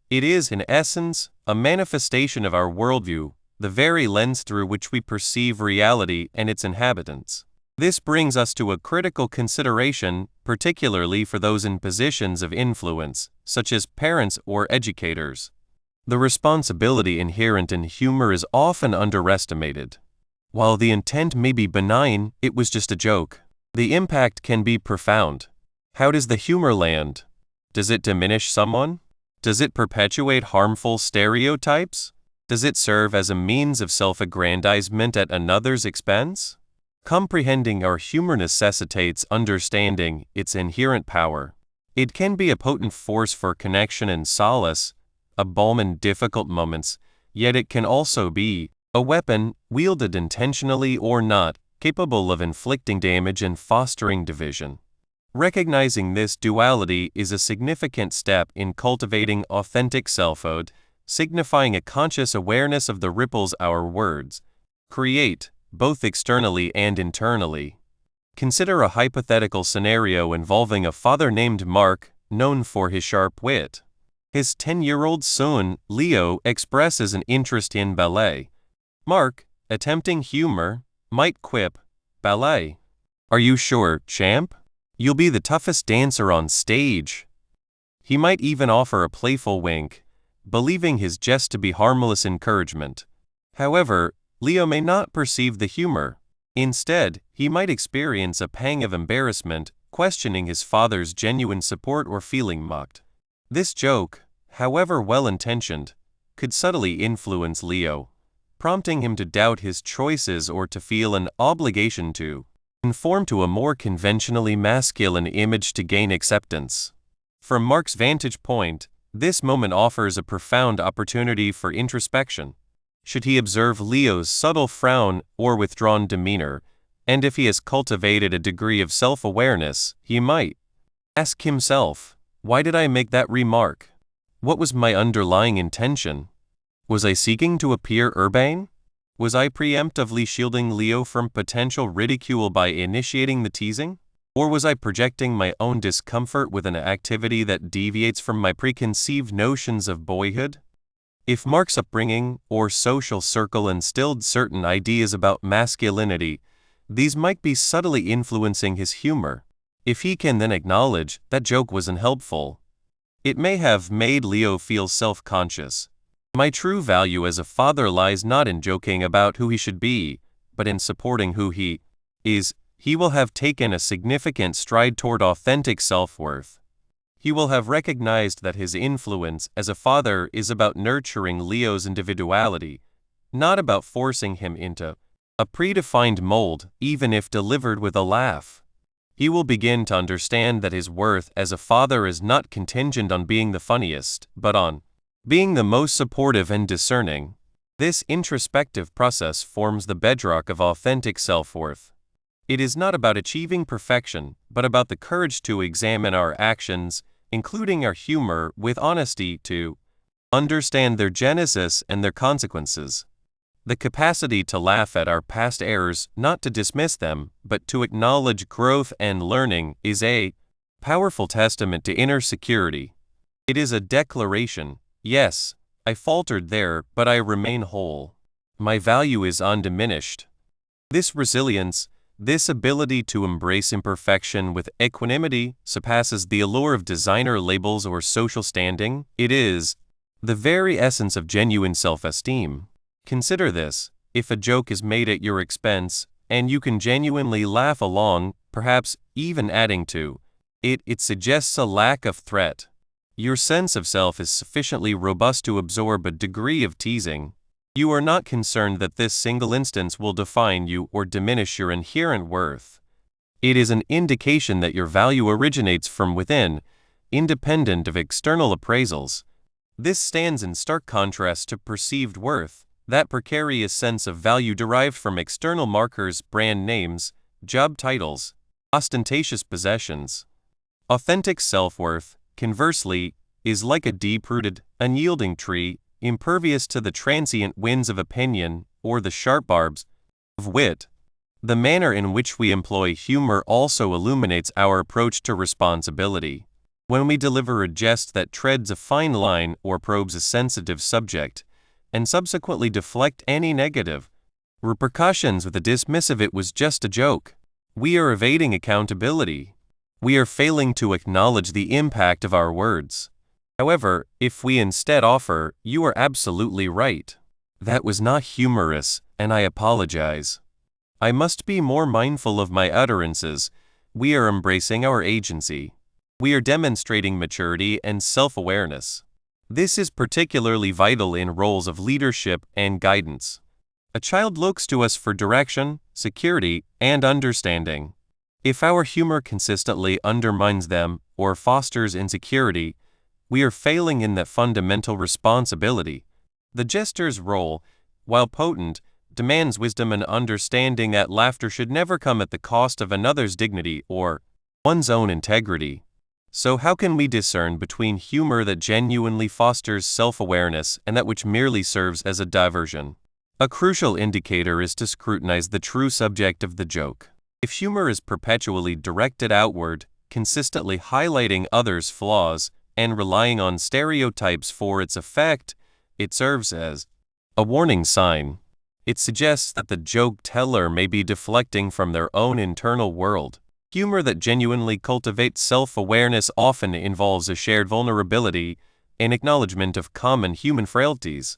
It is, in essence, a manifestation of our worldview, the very lens through which we perceive reality and its inhabitants. This brings us to a critical consideration, particularly for those in positions of influence, such as parents or educators. The responsibility inherent in humor is often underestimated. While the intent may be benign, it was just a joke. The impact can be profound. How does the humor land? Does it diminish someone? Does it perpetuate harmful stereotypes? Does it serve as a means of self-aggrandizement at another's expense? Comprehending our humor necessitates understanding its inherent power. It can be a potent force for connection and solace, a balm in difficult moments, yet it can also be a weapon, wielded intentionally or not, capable of inflicting damage and fostering division. Recognizing this duality is a significant step in cultivating authentic selfhood, signifying a conscious awareness of the ripples our words create, both externally and internally. Consider a hypothetical scenario involving a father named Mark, known for his sharp wit. His 10-year-old son, Leo, expresses an interest in ballet. Mark, attempting humor, might quip, "Ballet? Are you sure, champ? You'll be the toughest dancer on stage." He might even offer a playful wink, believing his jest to be harmless encouragement. However, Leo may not perceive the humor. Instead, he might experience a pang of embarrassment, questioning his father's genuine support or feeling mocked. This joke, however well-intentioned, could subtly influence Leo, prompting him to doubt his choices or to feel an obligation to conform to a more conventionally masculine image to gain acceptance. From Mark's vantage point, this moment offers a profound opportunity for introspection. Should he observe Leo's subtle frown or withdrawn demeanor, and if he has cultivated a degree of self-awareness, he might ask himself, "Why did I make that remark? What was my underlying intention? Was I seeking to appear urbane? Was I preemptively shielding Leo from potential ridicule by initiating the teasing? Or was I projecting my own discomfort with an activity that deviates from my preconceived notions of boyhood? If Mark's upbringing or social circle instilled certain ideas about masculinity, these might be subtly influencing his humor. If he can then acknowledge that joke was unhelpful, it may have made Leo feel self-conscious. My true value as a father lies not in joking about who he should be, but in supporting who he is. He will have taken a significant stride toward authentic self-worth. He will have recognized that his influence as a father is about nurturing Leo's individuality, not about forcing him into a predefined mold, even if delivered with a laugh. He will begin to understand that his worth as a father is not contingent on being the funniest, but on being the most supportive and discerning. This introspective process forms the bedrock of authentic self-worth. It is not about achieving perfection, but about the courage to examine our actions, including our humor, with honesty, to understand their genesis and their consequences. The capacity to laugh at our past errors, not to dismiss them, but to acknowledge growth and learning, is a powerful testament to inner security. It is a declaration: yes, I faltered there, but I remain whole. My value is undiminished. This resilience, this ability to embrace imperfection with equanimity, surpasses the allure of designer labels or social standing. It is the very essence of genuine self-esteem. Consider this: if a joke is made at your expense, and you can genuinely laugh along, perhaps even adding to it, it suggests a lack of threat. Your sense of self is sufficiently robust to absorb a degree of teasing. You are not concerned that this single instance will define you or diminish your inherent worth. It is an indication that your value originates from within, independent of external appraisals. This stands in stark contrast to perceived worth, that precarious sense of value derived from external markers, brand names, job titles, ostentatious possessions. Authentic self-worth, conversely, is like a deep-rooted, unyielding tree, impervious to the transient winds of opinion or the sharp barbs of wit. The manner in which we employ humor also illuminates our approach to responsibility. When we deliver a jest that treads a fine line or probes a sensitive subject, and subsequently deflect any negative repercussions with a dismissive "it was just a joke," we are evading accountability. We are failing to acknowledge the impact of our words. However, if we instead offer, "You are absolutely right. That was not humorous, and I apologize. I must be more mindful of my utterances," we are embracing our agency. We are demonstrating maturity and self-awareness. This is particularly vital in roles of leadership and guidance. A child looks to us for direction, security, and understanding. If our humor consistently undermines them or fosters insecurity, we are failing in that fundamental responsibility. The jester's role, while potent, demands wisdom and understanding that laughter should never come at the cost of another's dignity or one's own integrity. So how can we discern between humor that genuinely fosters self-awareness and that which merely serves as a diversion? A crucial indicator is to scrutinize the true subject of the joke. If humor is perpetually directed outward, consistently highlighting others' flaws, and relying on stereotypes for its effect, it serves as a warning sign. It suggests that the joke teller may be deflecting from their own internal world. Humor that genuinely cultivates self-awareness often involves a shared vulnerability, an acknowledgement of common human frailties.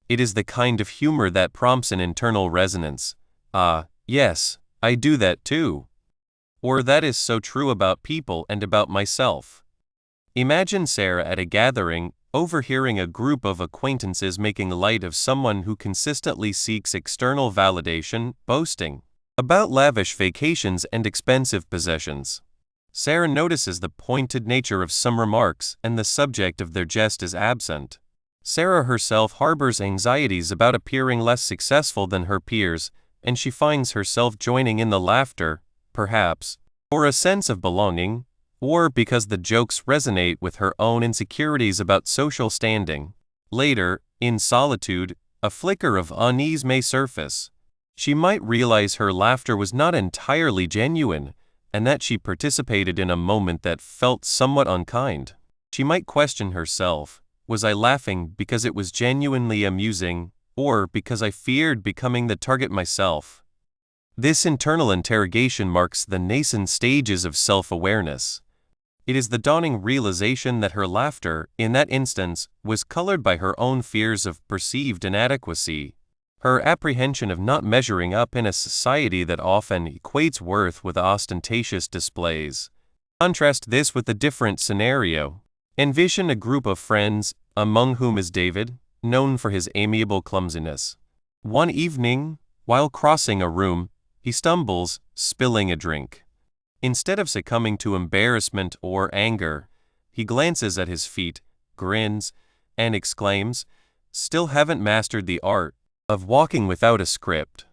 It is the kind of humor that prompts an internal resonance. "Ah, yes, I do that too." Or "that is so true about people and about myself." Imagine Sarah at a gathering, overhearing a group of acquaintances making light of someone who consistently seeks external validation, boasting about lavish vacations and expensive possessions. Sarah notices the pointed nature of some remarks, and the subject of their jest is absent. Sarah herself harbors anxieties about appearing less successful than her peers, and she finds herself joining in the laughter, perhaps for a sense of belonging, or because the jokes resonate with her own insecurities about social standing. Later, in solitude, a flicker of unease may surface. She might realize her laughter was not entirely genuine, and that she participated in a moment that felt somewhat unkind. She might question herself, was I laughing because it was genuinely amusing, or because I feared becoming the target myself? This internal interrogation marks the nascent stages of self-awareness. It is the dawning realization that her laughter, in that instance, was colored by her own fears of perceived inadequacy, her apprehension of not measuring up in a society that often equates worth with ostentatious displays. Contrast this with a different scenario. Envision a group of friends, among whom is David, known for his amiable clumsiness. One evening, while crossing a room, he stumbles, spilling a drink. Instead of succumbing to embarrassment or anger, he glances at his feet, grins, and exclaims, "Still haven't mastered the art of walking without a script."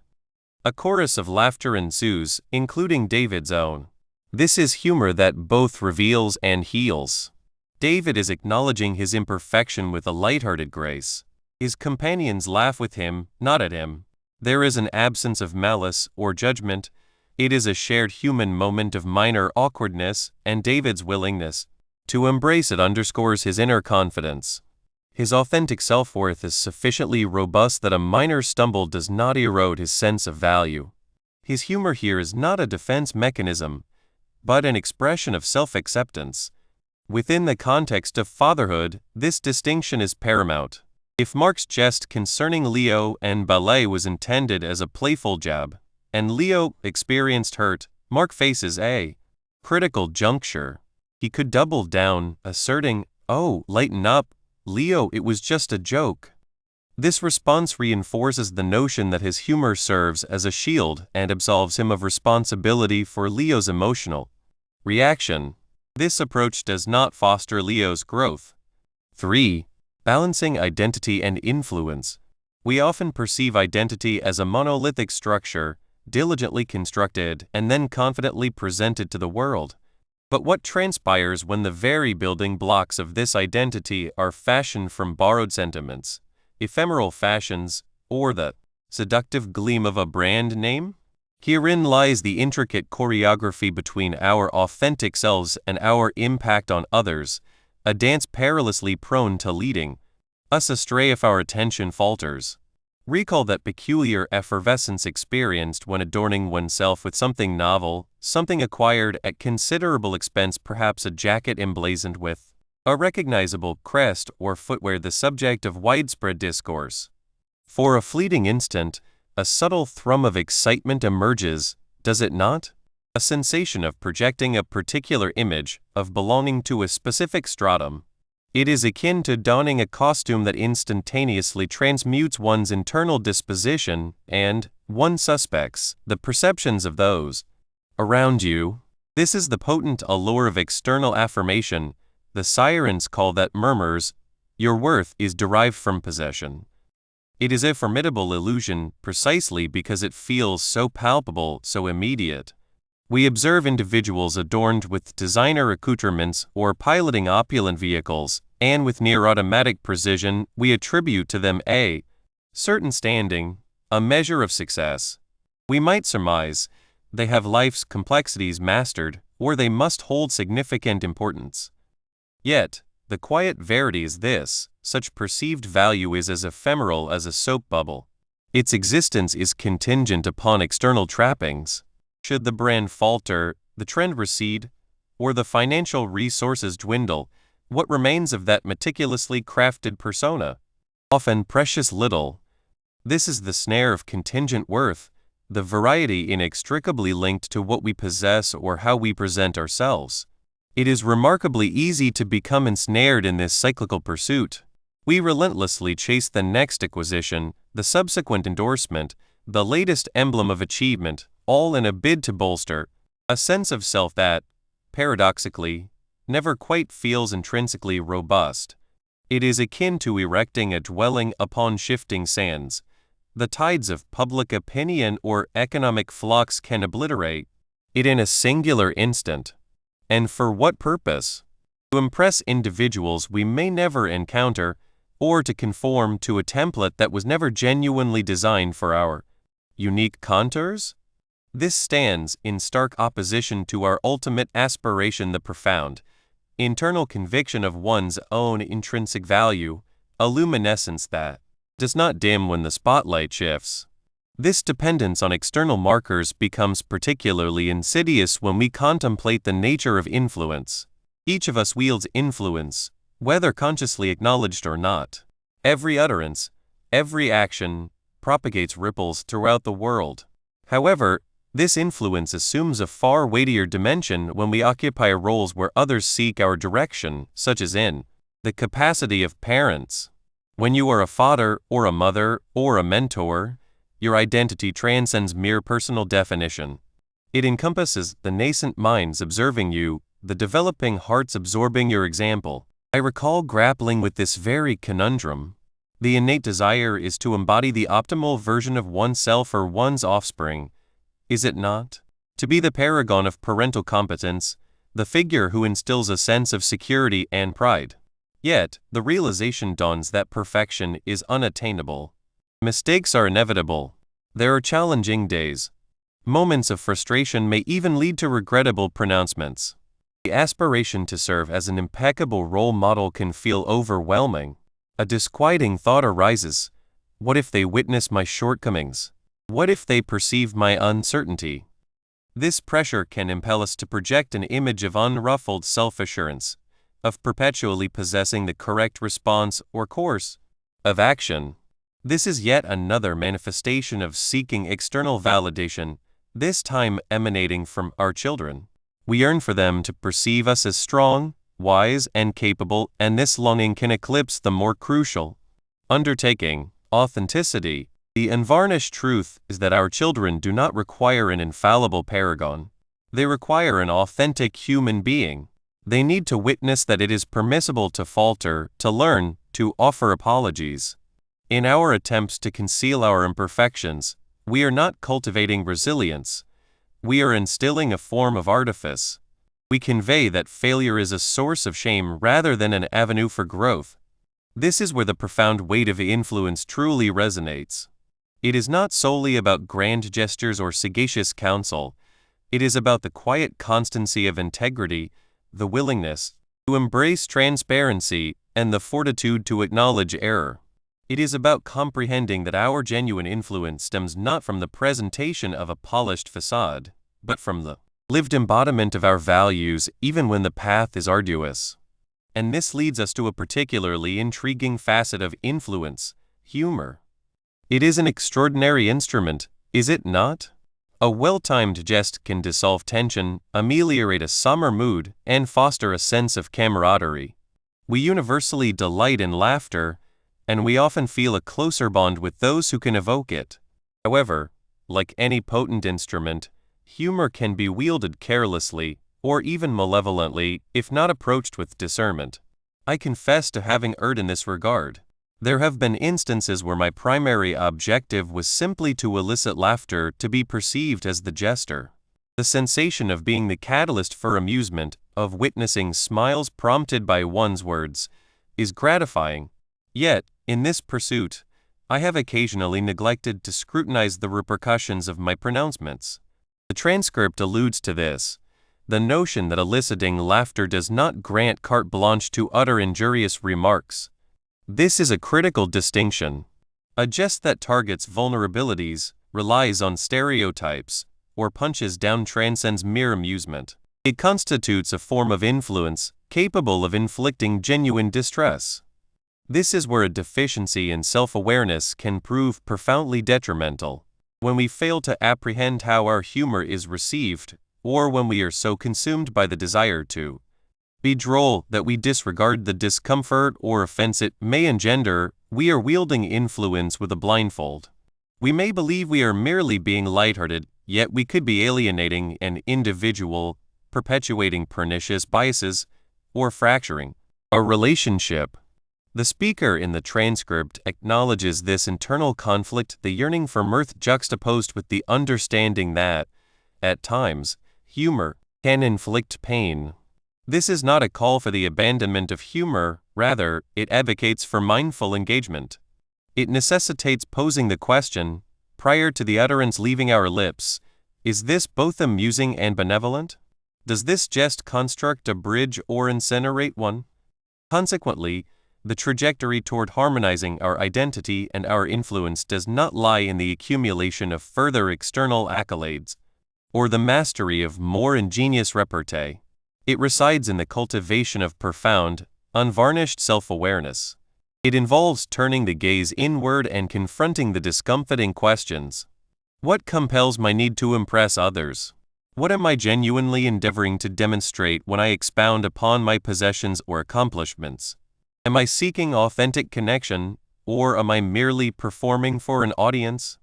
A chorus of laughter ensues, including David's own. This is humor that both reveals and heals. David is acknowledging his imperfection with a lighthearted grace. His companions laugh with him, not at him. There is an absence of malice or judgment. It is a shared human moment of minor awkwardness, and David's willingness to embrace it underscores his inner confidence. His authentic self-worth is sufficiently robust that a minor stumble does not erode his sense of value. His humor here is not a defense mechanism, but an expression of self-acceptance. Within the context of fatherhood, this distinction is paramount. If Mark's jest concerning Leo and ballet was intended as a playful jab, and Leo experienced hurt, Mark faces a critical juncture. He could double down, asserting, "Oh, lighten up, Leo, it was just a joke." This response reinforces the notion that his humor serves as a shield and absolves him of responsibility for Leo's emotional reaction. This approach does not foster Leo's growth. 3. Balancing identity and influence. We often perceive identity as a monolithic structure, diligently constructed and then confidently presented to the world. But what transpires when the very building blocks of this identity are fashioned from borrowed sentiments, ephemeral fashions, or the seductive gleam of a brand name? Herein lies the intricate choreography between our authentic selves and our impact on others, a dance perilously prone to leading us astray if our attention falters. Recall that peculiar effervescence experienced when adorning oneself with something novel, something acquired at considerable expense, perhaps a jacket emblazoned with a recognizable crest or footwear, the subject of widespread discourse. For a fleeting instant, a subtle thrum of excitement emerges, does it not? A sensation of projecting a particular image, of belonging to a specific stratum. It is akin to donning a costume that instantaneously transmutes one's internal disposition, and one suspects the perceptions of those around you. This is the potent allure of external affirmation. The sirens call that murmurs, "Your worth is derived from possession." It is a formidable illusion precisely because it feels so palpable, so immediate. We observe individuals adorned with designer accoutrements or piloting opulent vehicles, and with near-automatic precision, we attribute to them a certain standing, a measure of success. We might surmise they have life's complexities mastered, or they must hold significant importance. Yet, the quiet verity is this: such perceived value is as ephemeral as a soap bubble. Its existence is contingent upon external trappings. Should the brand falter, the trend recede, or the financial resources dwindle, what remains of that meticulously crafted persona? Often precious little. This is the snare of contingent worth, the variety inextricably linked to what we possess or how we present ourselves. It is remarkably easy to become ensnared in this cyclical pursuit. We relentlessly chase the next acquisition, the subsequent endorsement, the latest emblem of achievement, all in a bid to bolster a sense of self that, paradoxically, never quite feels intrinsically robust. It is akin to erecting a dwelling upon shifting sands. The tides of public opinion or economic flux can obliterate it in a singular instant. And for what purpose? To impress individuals we may never encounter, or to conform to a template that was never genuinely designed for our unique contours? This stands in stark opposition to our ultimate aspiration, the profound, internal conviction of one's own intrinsic value, a luminescence that does not dim when the spotlight shifts. This dependence on external markers becomes particularly insidious when we contemplate the nature of influence. Each of us wields influence, whether consciously acknowledged or not. Every utterance, every action, propagates ripples throughout the world. However, this influence assumes a far weightier dimension when we occupy roles where others seek our direction, such as in the capacity of parents. When you are a father or a mother or a mentor, your identity transcends mere personal definition. It encompasses the nascent minds observing you, the developing hearts absorbing your example. I recall grappling with this very conundrum. The innate desire is to embody the optimal version of oneself or one's offspring, is it not? To be the paragon of parental competence, the figure who instills a sense of security and pride. Yet, the realization dawns that perfection is unattainable. Mistakes are inevitable. There are challenging days. Moments of frustration may even lead to regrettable pronouncements. The aspiration to serve as an impeccable role model can feel overwhelming. A disquieting thought arises. What if they witness my shortcomings? What if they perceive my uncertainty? This pressure can impel us to project an image of unruffled self-assurance, of perpetually possessing the correct response or course of action. This is yet another manifestation of seeking external validation, this time emanating from our children. We yearn for them to perceive us as strong, wise, and capable, and this longing can eclipse the more crucial undertaking, authenticity. The unvarnished truth is that our children do not require an infallible paragon. They require an authentic human being. They need to witness that it is permissible to falter, to learn, to offer apologies. In our attempts to conceal our imperfections, we are not cultivating resilience. We are instilling a form of artifice. We convey that failure is a source of shame rather than an avenue for growth. This is where the profound weight of influence truly resonates. It is not solely about grand gestures or sagacious counsel. It is about the quiet constancy of integrity, the willingness to embrace transparency, and the fortitude to acknowledge error. It is about comprehending that our genuine influence stems not from the presentation of a polished facade, but from the lived embodiment of our values, even when the path is arduous. And this leads us to a particularly intriguing facet of influence: humor. It is an extraordinary instrument, is it not? A well-timed jest can dissolve tension, ameliorate a somber mood, and foster a sense of camaraderie. We universally delight in laughter, and we often feel a closer bond with those who can evoke it. However, like any potent instrument, humor can be wielded carelessly, or even malevolently, if not approached with discernment. I confess to having erred in this regard. There have been instances where my primary objective was simply to elicit laughter, to be perceived as the jester. The sensation of being the catalyst for amusement, of witnessing smiles prompted by one's words, is gratifying. Yet, in this pursuit, I have occasionally neglected to scrutinize the repercussions of my pronouncements. The transcript alludes to this. The notion that eliciting laughter does not grant carte blanche to utter injurious remarks. This is a critical distinction. A jest that targets vulnerabilities, relies on stereotypes, or punches down transcends mere amusement. It constitutes a form of influence capable of inflicting genuine distress. This is where a deficiency in self-awareness can prove profoundly detrimental. When we fail to apprehend how our humor is received, or when we are so consumed by the desire to be droll that we disregard the discomfort or offense it may engender, we are wielding influence with a blindfold. We may believe we are merely being lighthearted, yet we could be alienating an individual, perpetuating pernicious biases, or fracturing a relationship. The speaker in the transcript acknowledges this internal conflict, the yearning for mirth juxtaposed with the understanding that, at times, humor can inflict pain. This is not a call for the abandonment of humor, Rather, it advocates for mindful engagement. It necessitates posing the question, prior to the utterance leaving our lips, is this both amusing and benevolent? Does this jest construct a bridge or incinerate one? Consequently, the trajectory toward harmonizing our identity and our influence does not lie in the accumulation of further external accolades, or the mastery of more ingenious repartee. It resides in the cultivation of profound, unvarnished self-awareness. It involves turning the gaze inward and confronting the discomfiting questions. What compels my need to impress others? What am I genuinely endeavoring to demonstrate when I expound upon my possessions or accomplishments? Am I seeking authentic connection, or am I merely performing for an audience?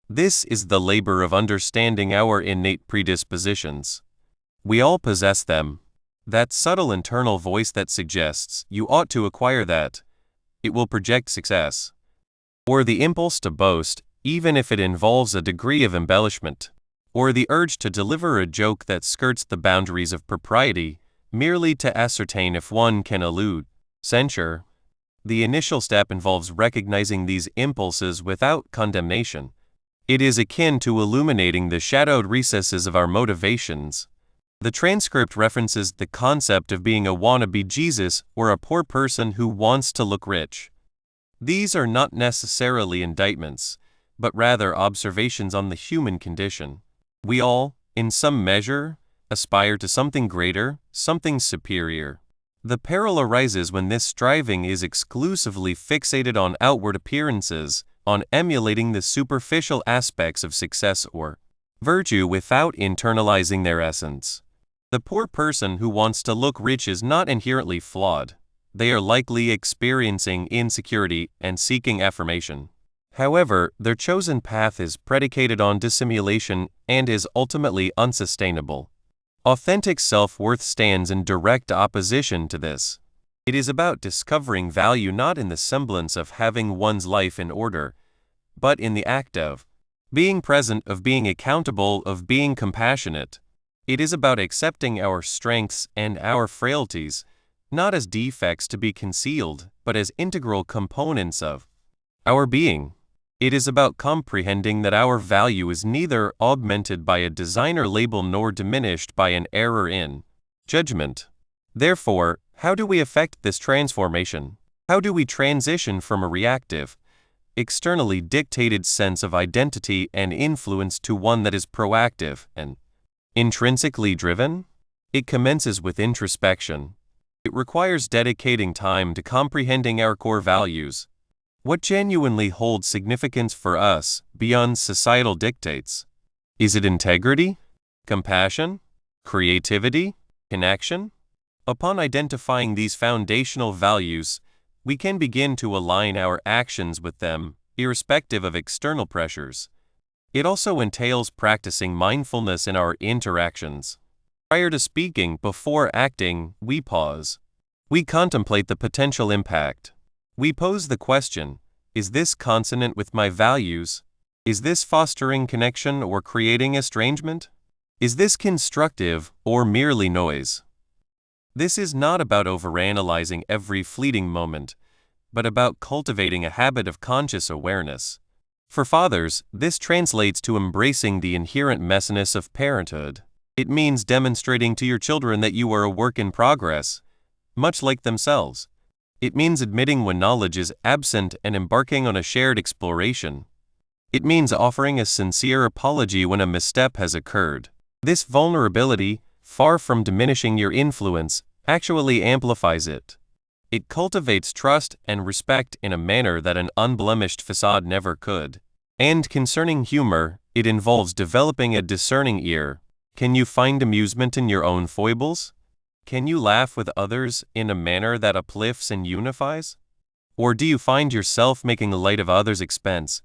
This is the labor of understanding our innate predispositions. We all possess them. That subtle internal voice that suggests you ought to acquire that. It will project success. Or the impulse to boast, even if it involves a degree of embellishment. Or the urge to deliver a joke that skirts the boundaries of propriety, merely to ascertain if one can elude censure. The initial step involves recognizing these impulses without condemnation. It is akin to illuminating the shadowed recesses of our motivations. The transcript references the concept of being a wannabe Jesus or a poor person who wants to look rich. These are not necessarily indictments, but rather observations on the human condition. We all, in some measure, aspire to something greater, something superior. The peril arises when this striving is exclusively fixated on outward appearances, on emulating the superficial aspects of success or virtue without internalizing their essence. The poor person who wants to look rich is not inherently flawed. They are likely experiencing insecurity and seeking affirmation. However, their chosen path is predicated on dissimulation and is ultimately unsustainable. Authentic self-worth stands in direct opposition to this. It is about discovering value not in the semblance of having one's life in order, but in the act of being present, of being accountable, of being compassionate. It is about accepting our strengths and our frailties, not as defects to be concealed, but as integral components of our being. It is about comprehending that our value is neither augmented by a designer label nor diminished by an error in judgment. Therefore, how do we effect this transformation? How do we transition from a reactive, externally dictated sense of identity and influence to one that is proactive and intrinsically driven? It commences with introspection. It requires dedicating time to comprehending our core values. What genuinely holds significance for us beyond societal dictates? Is it integrity, compassion, creativity, connection? Upon identifying these foundational values, we can begin to align our actions with them, irrespective of external pressures. It also entails practicing mindfulness in our interactions. Prior to speaking, before acting, we pause. We contemplate the potential impact. We pose the question, is this consonant with my values? Is this fostering connection or creating estrangement? Is this constructive or merely noise? This is not about overanalyzing every fleeting moment, but about cultivating a habit of conscious awareness. For fathers, this translates to embracing the inherent messiness of parenthood. It means demonstrating to your children that you are a work in progress, much like themselves. It means admitting when knowledge is absent and embarking on a shared exploration. It means offering a sincere apology when a misstep has occurred. This vulnerability, far from diminishing your influence, actually amplifies it. It cultivates trust and respect in a manner that an unblemished facade never could. And concerning humor, it involves developing a discerning ear. Can you find amusement in your own foibles? Can you laugh with others in a manner that uplifts and unifies? Or do you find yourself making light of others' expense,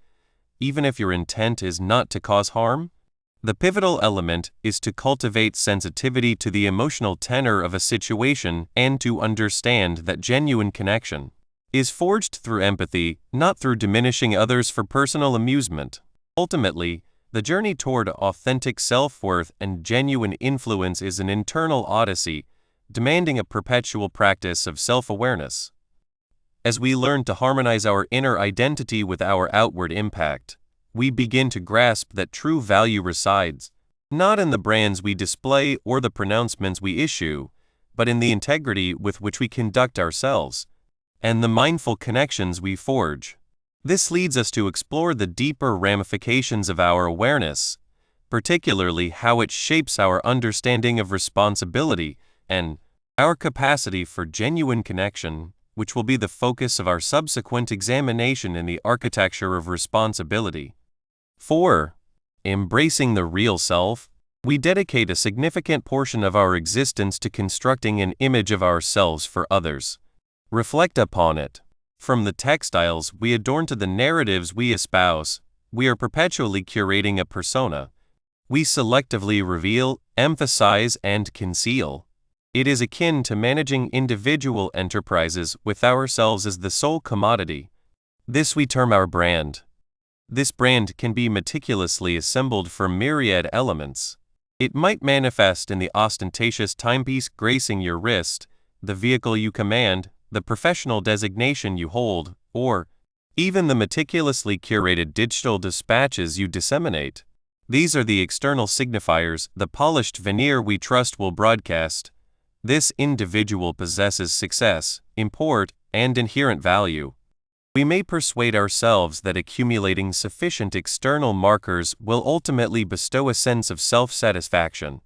even if your intent is not to cause harm? The pivotal element is to cultivate sensitivity to the emotional tenor of a situation and to understand that genuine connection is forged through empathy, not through diminishing others for personal amusement. Ultimately, the journey toward authentic self-worth and genuine influence is an internal odyssey, demanding a perpetual practice of self-awareness. As we learn to harmonize our inner identity with our outward impact, we begin to grasp that true value resides not in the brands we display or the pronouncements we issue, but in the integrity with which we conduct ourselves and the mindful connections we forge. This leads us to explore the deeper ramifications of our awareness, particularly how it shapes our understanding of responsibility and our capacity for genuine connection, which will be the focus of our subsequent examination in the architecture of responsibility. 4. Embracing the real self. We dedicate a significant portion of our existence to constructing an image of ourselves for others. Reflect upon it. From the textiles we adorn to the narratives we espouse, we are perpetually curating a persona. We selectively reveal, emphasize, and conceal. It is akin to managing individual enterprises with ourselves as the sole commodity. This we term our brand. This brand can be meticulously assembled from myriad elements. It might manifest in the ostentatious timepiece gracing your wrist, the vehicle you command, the professional designation you hold, or even the meticulously curated digital dispatches you disseminate. These are the external signifiers, the polished veneer we trust will broadcast. This individual possesses success, import, and inherent value. We may persuade ourselves that accumulating sufficient external markers will ultimately bestow a sense of self-satisfaction.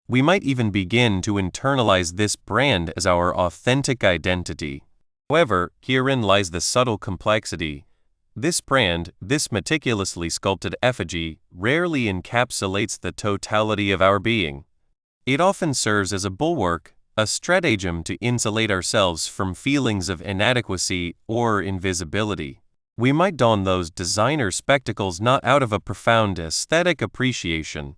We might even begin to internalize this brand as our authentic identity. However, herein lies the subtle complexity. This brand, this meticulously sculpted effigy, rarely encapsulates the totality of our being. It often serves as a bulwark, a stratagem to insulate ourselves from feelings of inadequacy or invisibility. We might don those designer spectacles not out of a profound aesthetic appreciation,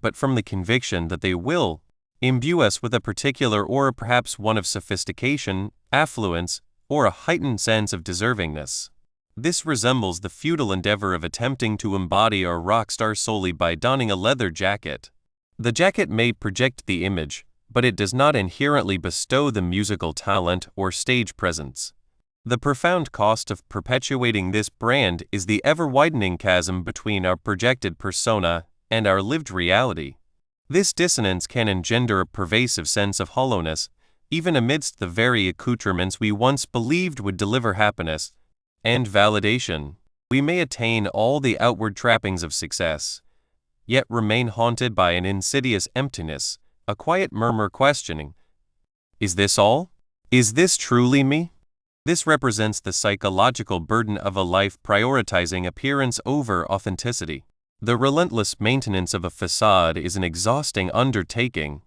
but from the conviction that they will imbue us with a particular or perhaps one of sophistication, affluence, or a heightened sense of deservingness. This resembles the futile endeavor of attempting to embody our rock star solely by donning a leather jacket. The jacket may project the image, but it does not inherently bestow the musical talent or stage presence. The profound cost of perpetuating this brand is the ever-widening chasm between our projected persona and our lived reality. This dissonance can engender a pervasive sense of hollowness, even amidst the very accoutrements we once believed would deliver happiness and validation. We may attain all the outward trappings of success, yet remain haunted by an insidious emptiness, a quiet murmur questioning, "Is this all? Is this truly me?" This represents the psychological burden of a life prioritizing appearance over authenticity. The relentless maintenance of a facade is an exhausting undertaking.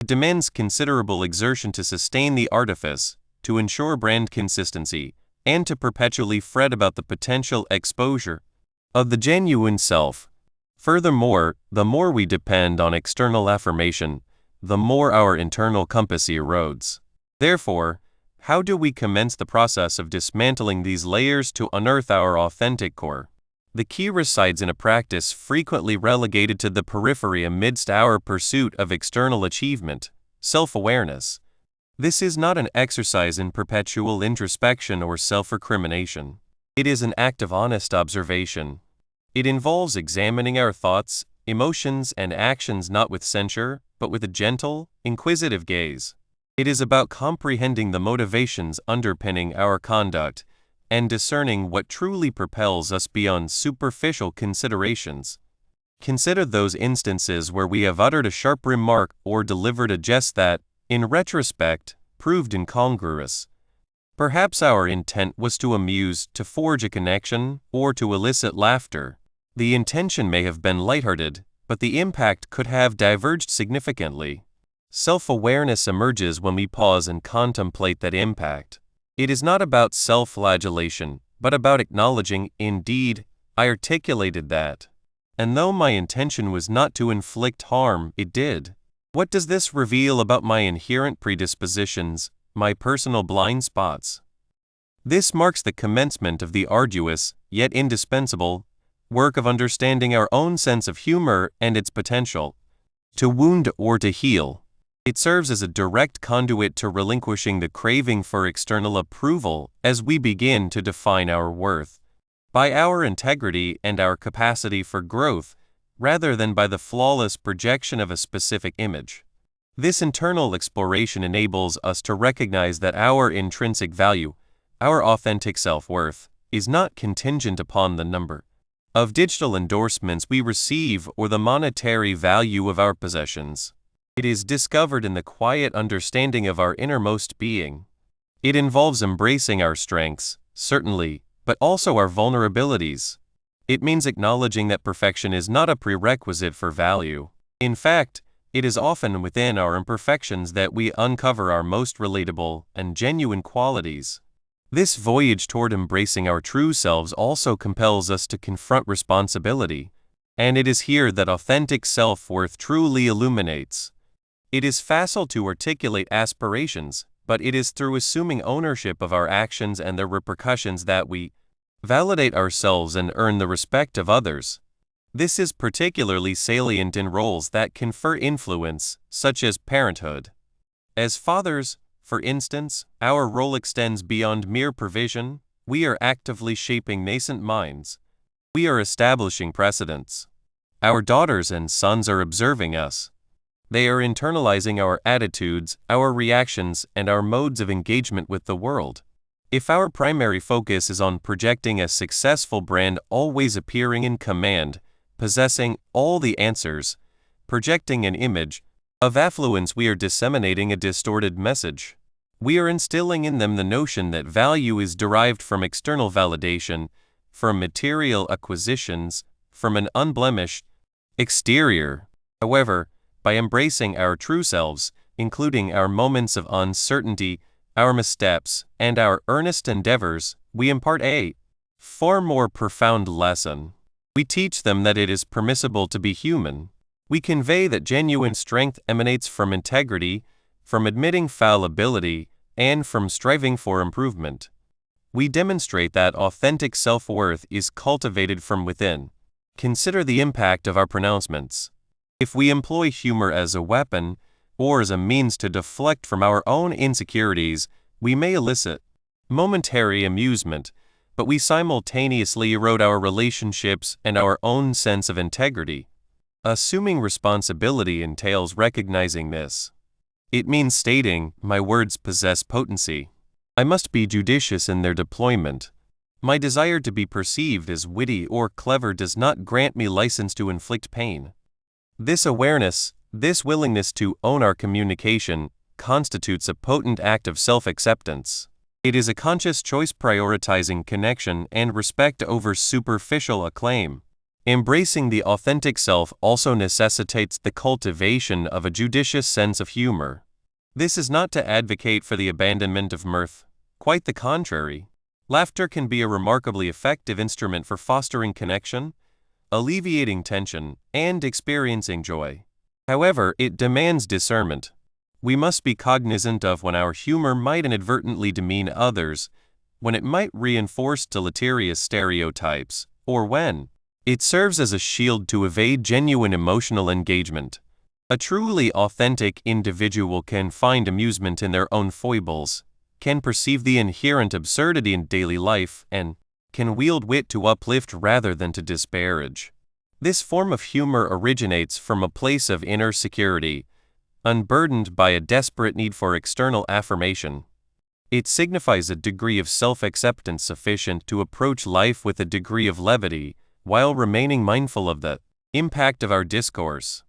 It demands considerable exertion to sustain the artifice, to ensure brand consistency, and to perpetually fret about the potential exposure of the genuine self. Furthermore, the more we depend on external affirmation, the more our internal compass erodes. Therefore, how do we commence the process of dismantling these layers to unearth our authentic core? The key resides in a practice frequently relegated to the periphery amidst our pursuit of external achievement: self-awareness. This is not an exercise in perpetual introspection or self-recrimination. It is an act of honest observation. It involves examining our thoughts, emotions, and actions not with censure, but with a gentle, inquisitive gaze. It is about comprehending the motivations underpinning our conduct and discerning what truly propels us beyond superficial considerations. Consider those instances where we have uttered a sharp remark or delivered a jest that, in retrospect, proved incongruous. Perhaps our intent was to amuse, to forge a connection, or to elicit laughter. The intention may have been lighthearted, but the impact could have diverged significantly. Self-awareness emerges when we pause and contemplate that impact. It is not about self-flagellation, but about acknowledging, "Indeed, I articulated that. And though my intention was not to inflict harm, it did. What does this reveal about my inherent predispositions, my personal blind spots?" This marks the commencement of the arduous, yet indispensable, work of understanding our own sense of humor and its potential to wound or to heal. It serves as a direct conduit to relinquishing the craving for external approval as we begin to define our worth by our integrity and our capacity for growth, rather than by the flawless projection of a specific image. This internal exploration enables us to recognize that our intrinsic value, our authentic self-worth, is not contingent upon the number of digital endorsements we receive or the monetary value of our possessions. It is discovered in the quiet understanding of our innermost being. It involves embracing our strengths, certainly, but also our vulnerabilities. It means acknowledging that perfection is not a prerequisite for value. In fact, it is often within our imperfections that we uncover our most relatable and genuine qualities. This voyage toward embracing our true selves also compels us to confront responsibility, and it is here that authentic self-worth truly illuminates. It is facile to articulate aspirations, but it is through assuming ownership of our actions and their repercussions that we validate ourselves and earn the respect of others. This is particularly salient in roles that confer influence, such as parenthood. As fathers, for instance, our role extends beyond mere provision. We are actively shaping nascent minds. We are establishing precedents. Our daughters and sons are observing us. They are internalizing our attitudes, our reactions, and our modes of engagement with the world. If our primary focus is on projecting a successful brand always appearing in command, possessing all the answers, projecting an image of affluence, we are disseminating a distorted message. We are instilling in them the notion that value is derived from external validation, from material acquisitions, from an unblemished exterior. However, by embracing our true selves, including our moments of uncertainty, our missteps, and our earnest endeavors, we impart a far more profound lesson. We teach them that it is permissible to be human. We convey that genuine strength emanates from integrity, from admitting fallibility, and from striving for improvement. We demonstrate that authentic self-worth is cultivated from within. Consider the impact of our pronouncements. If we employ humor as a weapon, or as a means to deflect from our own insecurities, we may elicit momentary amusement, but we simultaneously erode our relationships and our own sense of integrity. Assuming responsibility entails recognizing this. It means stating, "My words possess potency. I must be judicious in their deployment. My desire to be perceived as witty or clever does not grant me license to inflict pain." This awareness, this willingness to own our communication, constitutes a potent act of self-acceptance. It is a conscious choice prioritizing connection and respect over superficial acclaim. Embracing the authentic self also necessitates the cultivation of a judicious sense of humor. This is not to advocate for the abandonment of mirth. Quite the contrary. Laughter can be a remarkably effective instrument for fostering connection, alleviating tension, and experiencing joy. However, it demands discernment. We must be cognizant of when our humor might inadvertently demean others, when it might reinforce deleterious stereotypes, or when it serves as a shield to evade genuine emotional engagement. A truly authentic individual can find amusement in their own foibles, can perceive the inherent absurdity in daily life, and can wield wit to uplift rather than to disparage. This form of humor originates from a place of inner security, unburdened by a desperate need for external affirmation. It signifies a degree of self-acceptance sufficient to approach life with a degree of levity, while remaining mindful of the impact of our discourse.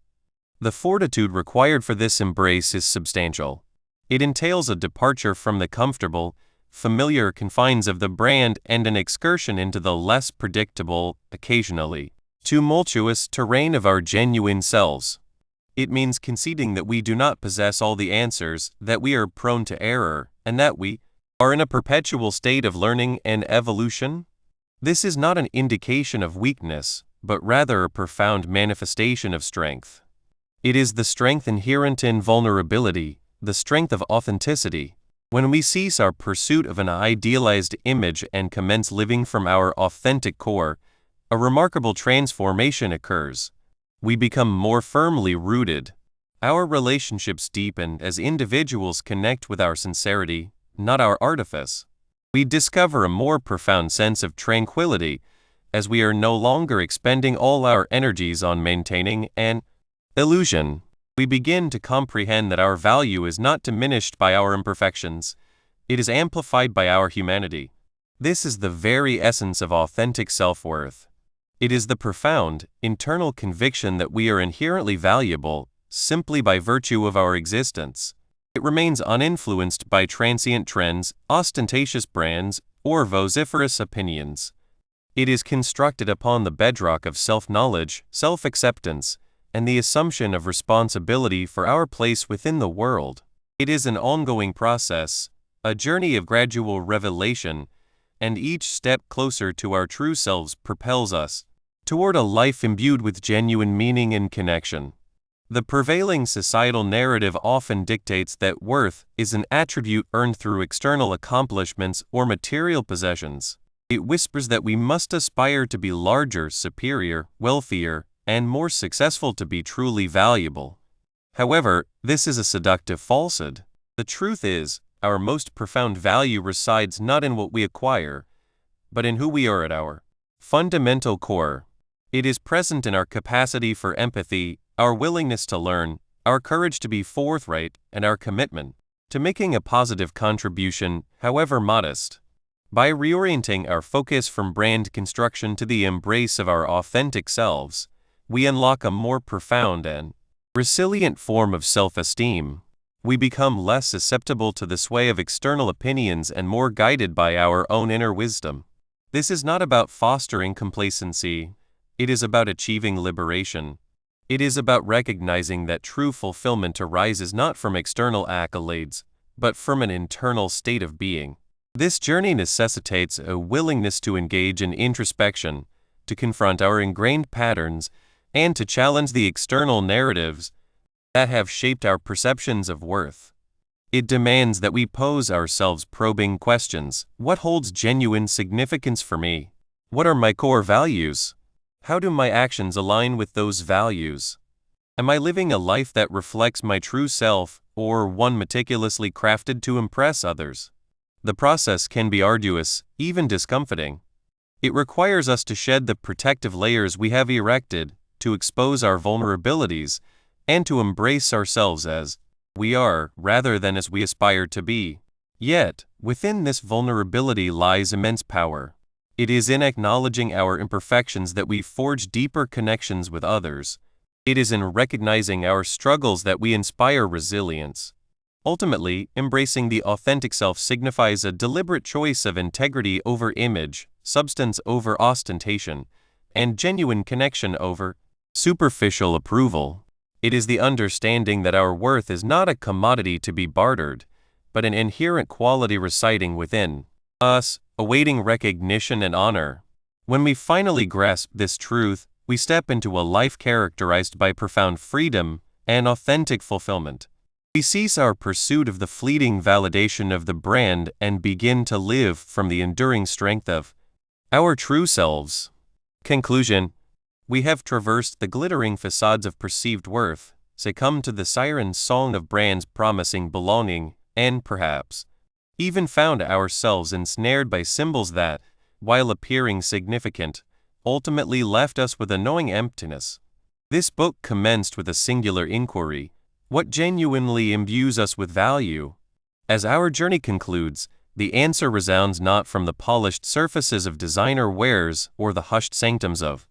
The fortitude required for this embrace is substantial. It entails a departure from the comfortable, familiar confines of the brand and an excursion into the less predictable, occasionally tumultuous terrain of our genuine selves. It means conceding that we do not possess all the answers, that we are prone to error, and that we are in a perpetual state of learning and evolution. This is not an indication of weakness, but rather a profound manifestation of strength. It is the strength inherent in vulnerability, the strength of authenticity. When we cease our pursuit of an idealized image and commence living from our authentic core, a remarkable transformation occurs. We become more firmly rooted. Our relationships deepen as individuals connect with our sincerity, not our artifice. We discover a more profound sense of tranquility as we are no longer expending all our energies on maintaining an illusion. We begin to comprehend that our value is not diminished by our imperfections, it is amplified by our humanity. This is the very essence of authentic self-worth. It is the profound, internal conviction that we are inherently valuable simply by virtue of our existence. It remains uninfluenced by transient trends, ostentatious brands, or vociferous opinions. It is constructed upon the bedrock of self-knowledge, self-acceptance, and the assumption of responsibility for our place within the world. It is an ongoing process, a journey of gradual revelation, and each step closer to our true selves propels us toward a life imbued with genuine meaning and connection. The prevailing societal narrative often dictates that worth is an attribute earned through external accomplishments or material possessions. It whispers that we must aspire to be larger, superior, wealthier, and more successful to be truly valuable. However, this is a seductive falsehood. The truth is, our most profound value resides not in what we acquire, but in who we are at our fundamental core. It is present in our capacity for empathy, our willingness to learn, our courage to be forthright, and our commitment to making a positive contribution, however modest. By reorienting our focus from brand construction to the embrace of our authentic selves, we unlock a more profound and resilient form of self-esteem. We become less susceptible to the sway of external opinions and more guided by our own inner wisdom. This is not about fostering complacency. It is about achieving liberation. It is about recognizing that true fulfillment arises not from external accolades, but from an internal state of being. This journey necessitates a willingness to engage in introspection, to confront our ingrained patterns, and to challenge the external narratives that have shaped our perceptions of worth. It demands that we pose ourselves probing questions. What holds genuine significance for me? What are my core values? How do my actions align with those values? Am I living a life that reflects my true self, or one meticulously crafted to impress others? The process can be arduous, even discomforting. It requires us to shed the protective layers we have erected, to expose our vulnerabilities, and to embrace ourselves as we are, rather than as we aspire to be. Yet, within this vulnerability lies immense power. It is in acknowledging our imperfections that we forge deeper connections with others. It is in recognizing our struggles that we inspire resilience. Ultimately, embracing the authentic self signifies a deliberate choice of integrity over image, substance over ostentation, and genuine connection over superficial approval. It is the understanding that our worth is not a commodity to be bartered, but an inherent quality residing within us, awaiting recognition and honor. When we finally grasp this truth, we step into a life characterized by profound freedom and authentic fulfillment. We cease our pursuit of the fleeting validation of the brand and begin to live from the enduring strength of our true selves. Conclusion: we have traversed the glittering facades of perceived worth, succumbed to the siren song of brands promising belonging, and perhaps even found ourselves ensnared by symbols that, while appearing significant, ultimately left us with a gnawing emptiness. This book commenced with a singular inquiry: what genuinely imbues us with value? As our journey concludes, the answer resounds not from the polished surfaces of designer wares or the hushed sanctums of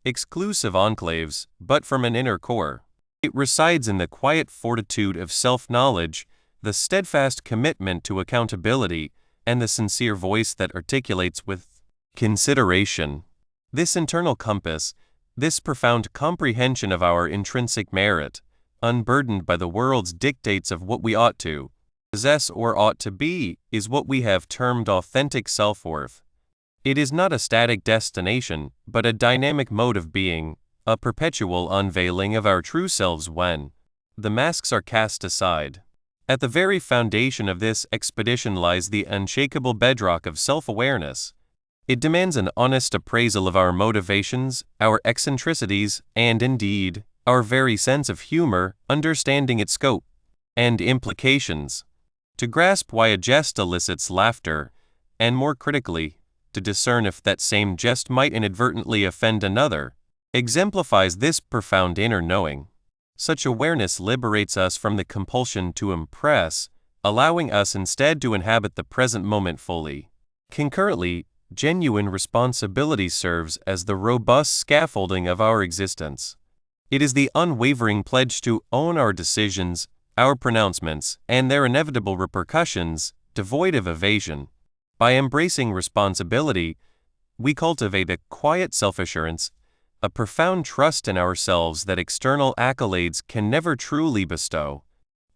exclusive enclaves, but from an inner core. It resides in the quiet fortitude of self-knowledge, the steadfast commitment to accountability, and the sincere voice that articulates with consideration. This internal compass, this profound comprehension of our intrinsic merit, unburdened by the world's dictates of what we ought to possess or ought to be, is what we have termed authentic self-worth. It is not a static destination, but a dynamic mode of being, a perpetual unveiling of our true selves when the masks are cast aside. At the very foundation of this expedition lies the unshakable bedrock of self-awareness. It demands an honest appraisal of our motivations, our eccentricities, and indeed, our very sense of humor, understanding its scope and implications, to grasp why a jest elicits laughter, and more critically, to discern if that same jest might inadvertently offend another, exemplifies this profound inner knowing. Such awareness liberates us from the compulsion to impress, allowing us instead to inhabit the present moment fully. Concurrently, genuine responsibility serves as the robust scaffolding of our existence. It is the unwavering pledge to own our decisions, our pronouncements, and their inevitable repercussions, devoid of evasion. By embracing responsibility, we cultivate a quiet self-assurance, a profound trust in ourselves that external accolades can never truly bestow.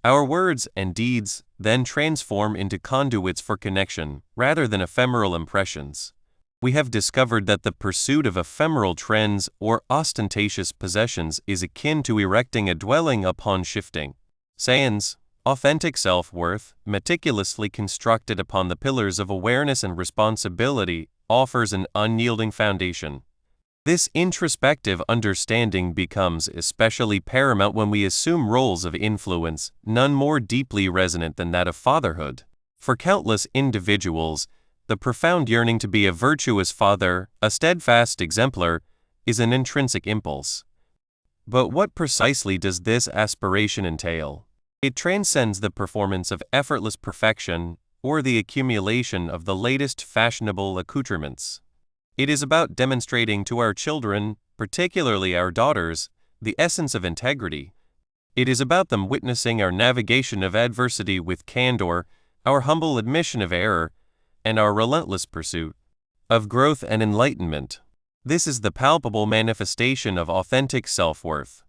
Our words and deeds then transform into conduits for connection, rather than ephemeral impressions. We have discovered that the pursuit of ephemeral trends or ostentatious possessions is akin to erecting a dwelling upon shifting sands. Authentic self-worth, meticulously constructed upon the pillars of awareness and responsibility, offers an unyielding foundation. This introspective understanding becomes especially paramount when we assume roles of influence, none more deeply resonant than that of fatherhood. For countless individuals, the profound yearning to be a virtuous father, a steadfast exemplar, is an intrinsic impulse. But what precisely does this aspiration entail? It transcends the performance of effortless perfection or the accumulation of the latest fashionable accoutrements. It is about demonstrating to our children, particularly our daughters, the essence of integrity. It is about them witnessing our navigation of adversity with candor, our humble admission of error, and our relentless pursuit of growth and enlightenment. This is the palpable manifestation of authentic self-worth.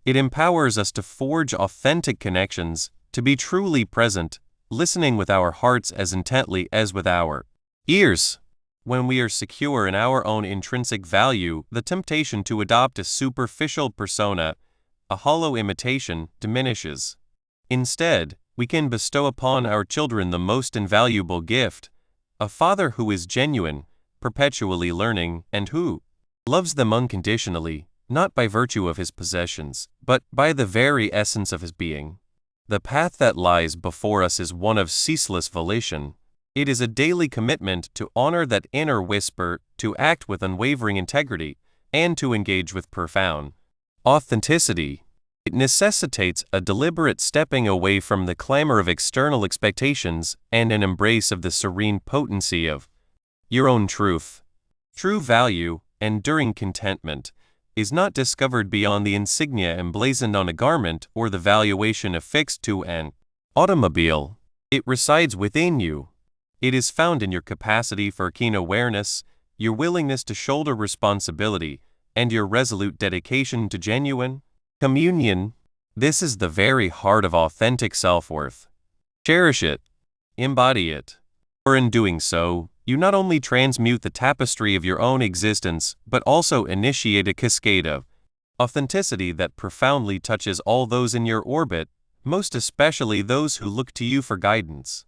It empowers us to forge authentic connections, to be truly present, listening with our hearts as intently as with our ears. When we are secure in our own intrinsic value, the temptation to adopt a superficial persona, a hollow imitation, diminishes. Instead, we can bestow upon our children the most invaluable gift, a father who is genuine, perpetually learning, and who loves them unconditionally, not by virtue of his possessions, but by the very essence of his being. The path that lies before us is one of ceaseless volition. It is a daily commitment to honor that inner whisper, to act with unwavering integrity, and to engage with profound authenticity. It necessitates a deliberate stepping away from the clamor of external expectations and an embrace of the serene potency of your own truth. True value, enduring contentment, is not discovered beyond the insignia emblazoned on a garment or the valuation affixed to an automobile. It resides within you. It is found in your capacity for keen awareness, your willingness to shoulder responsibility, and your resolute dedication to genuine communion. This is the very heart of authentic self-worth. Cherish it, embody it. For in doing so, you not only transmute the tapestry of your own existence, but also initiate a cascade of authenticity that profoundly touches all those in your orbit, most especially those who look to you for guidance.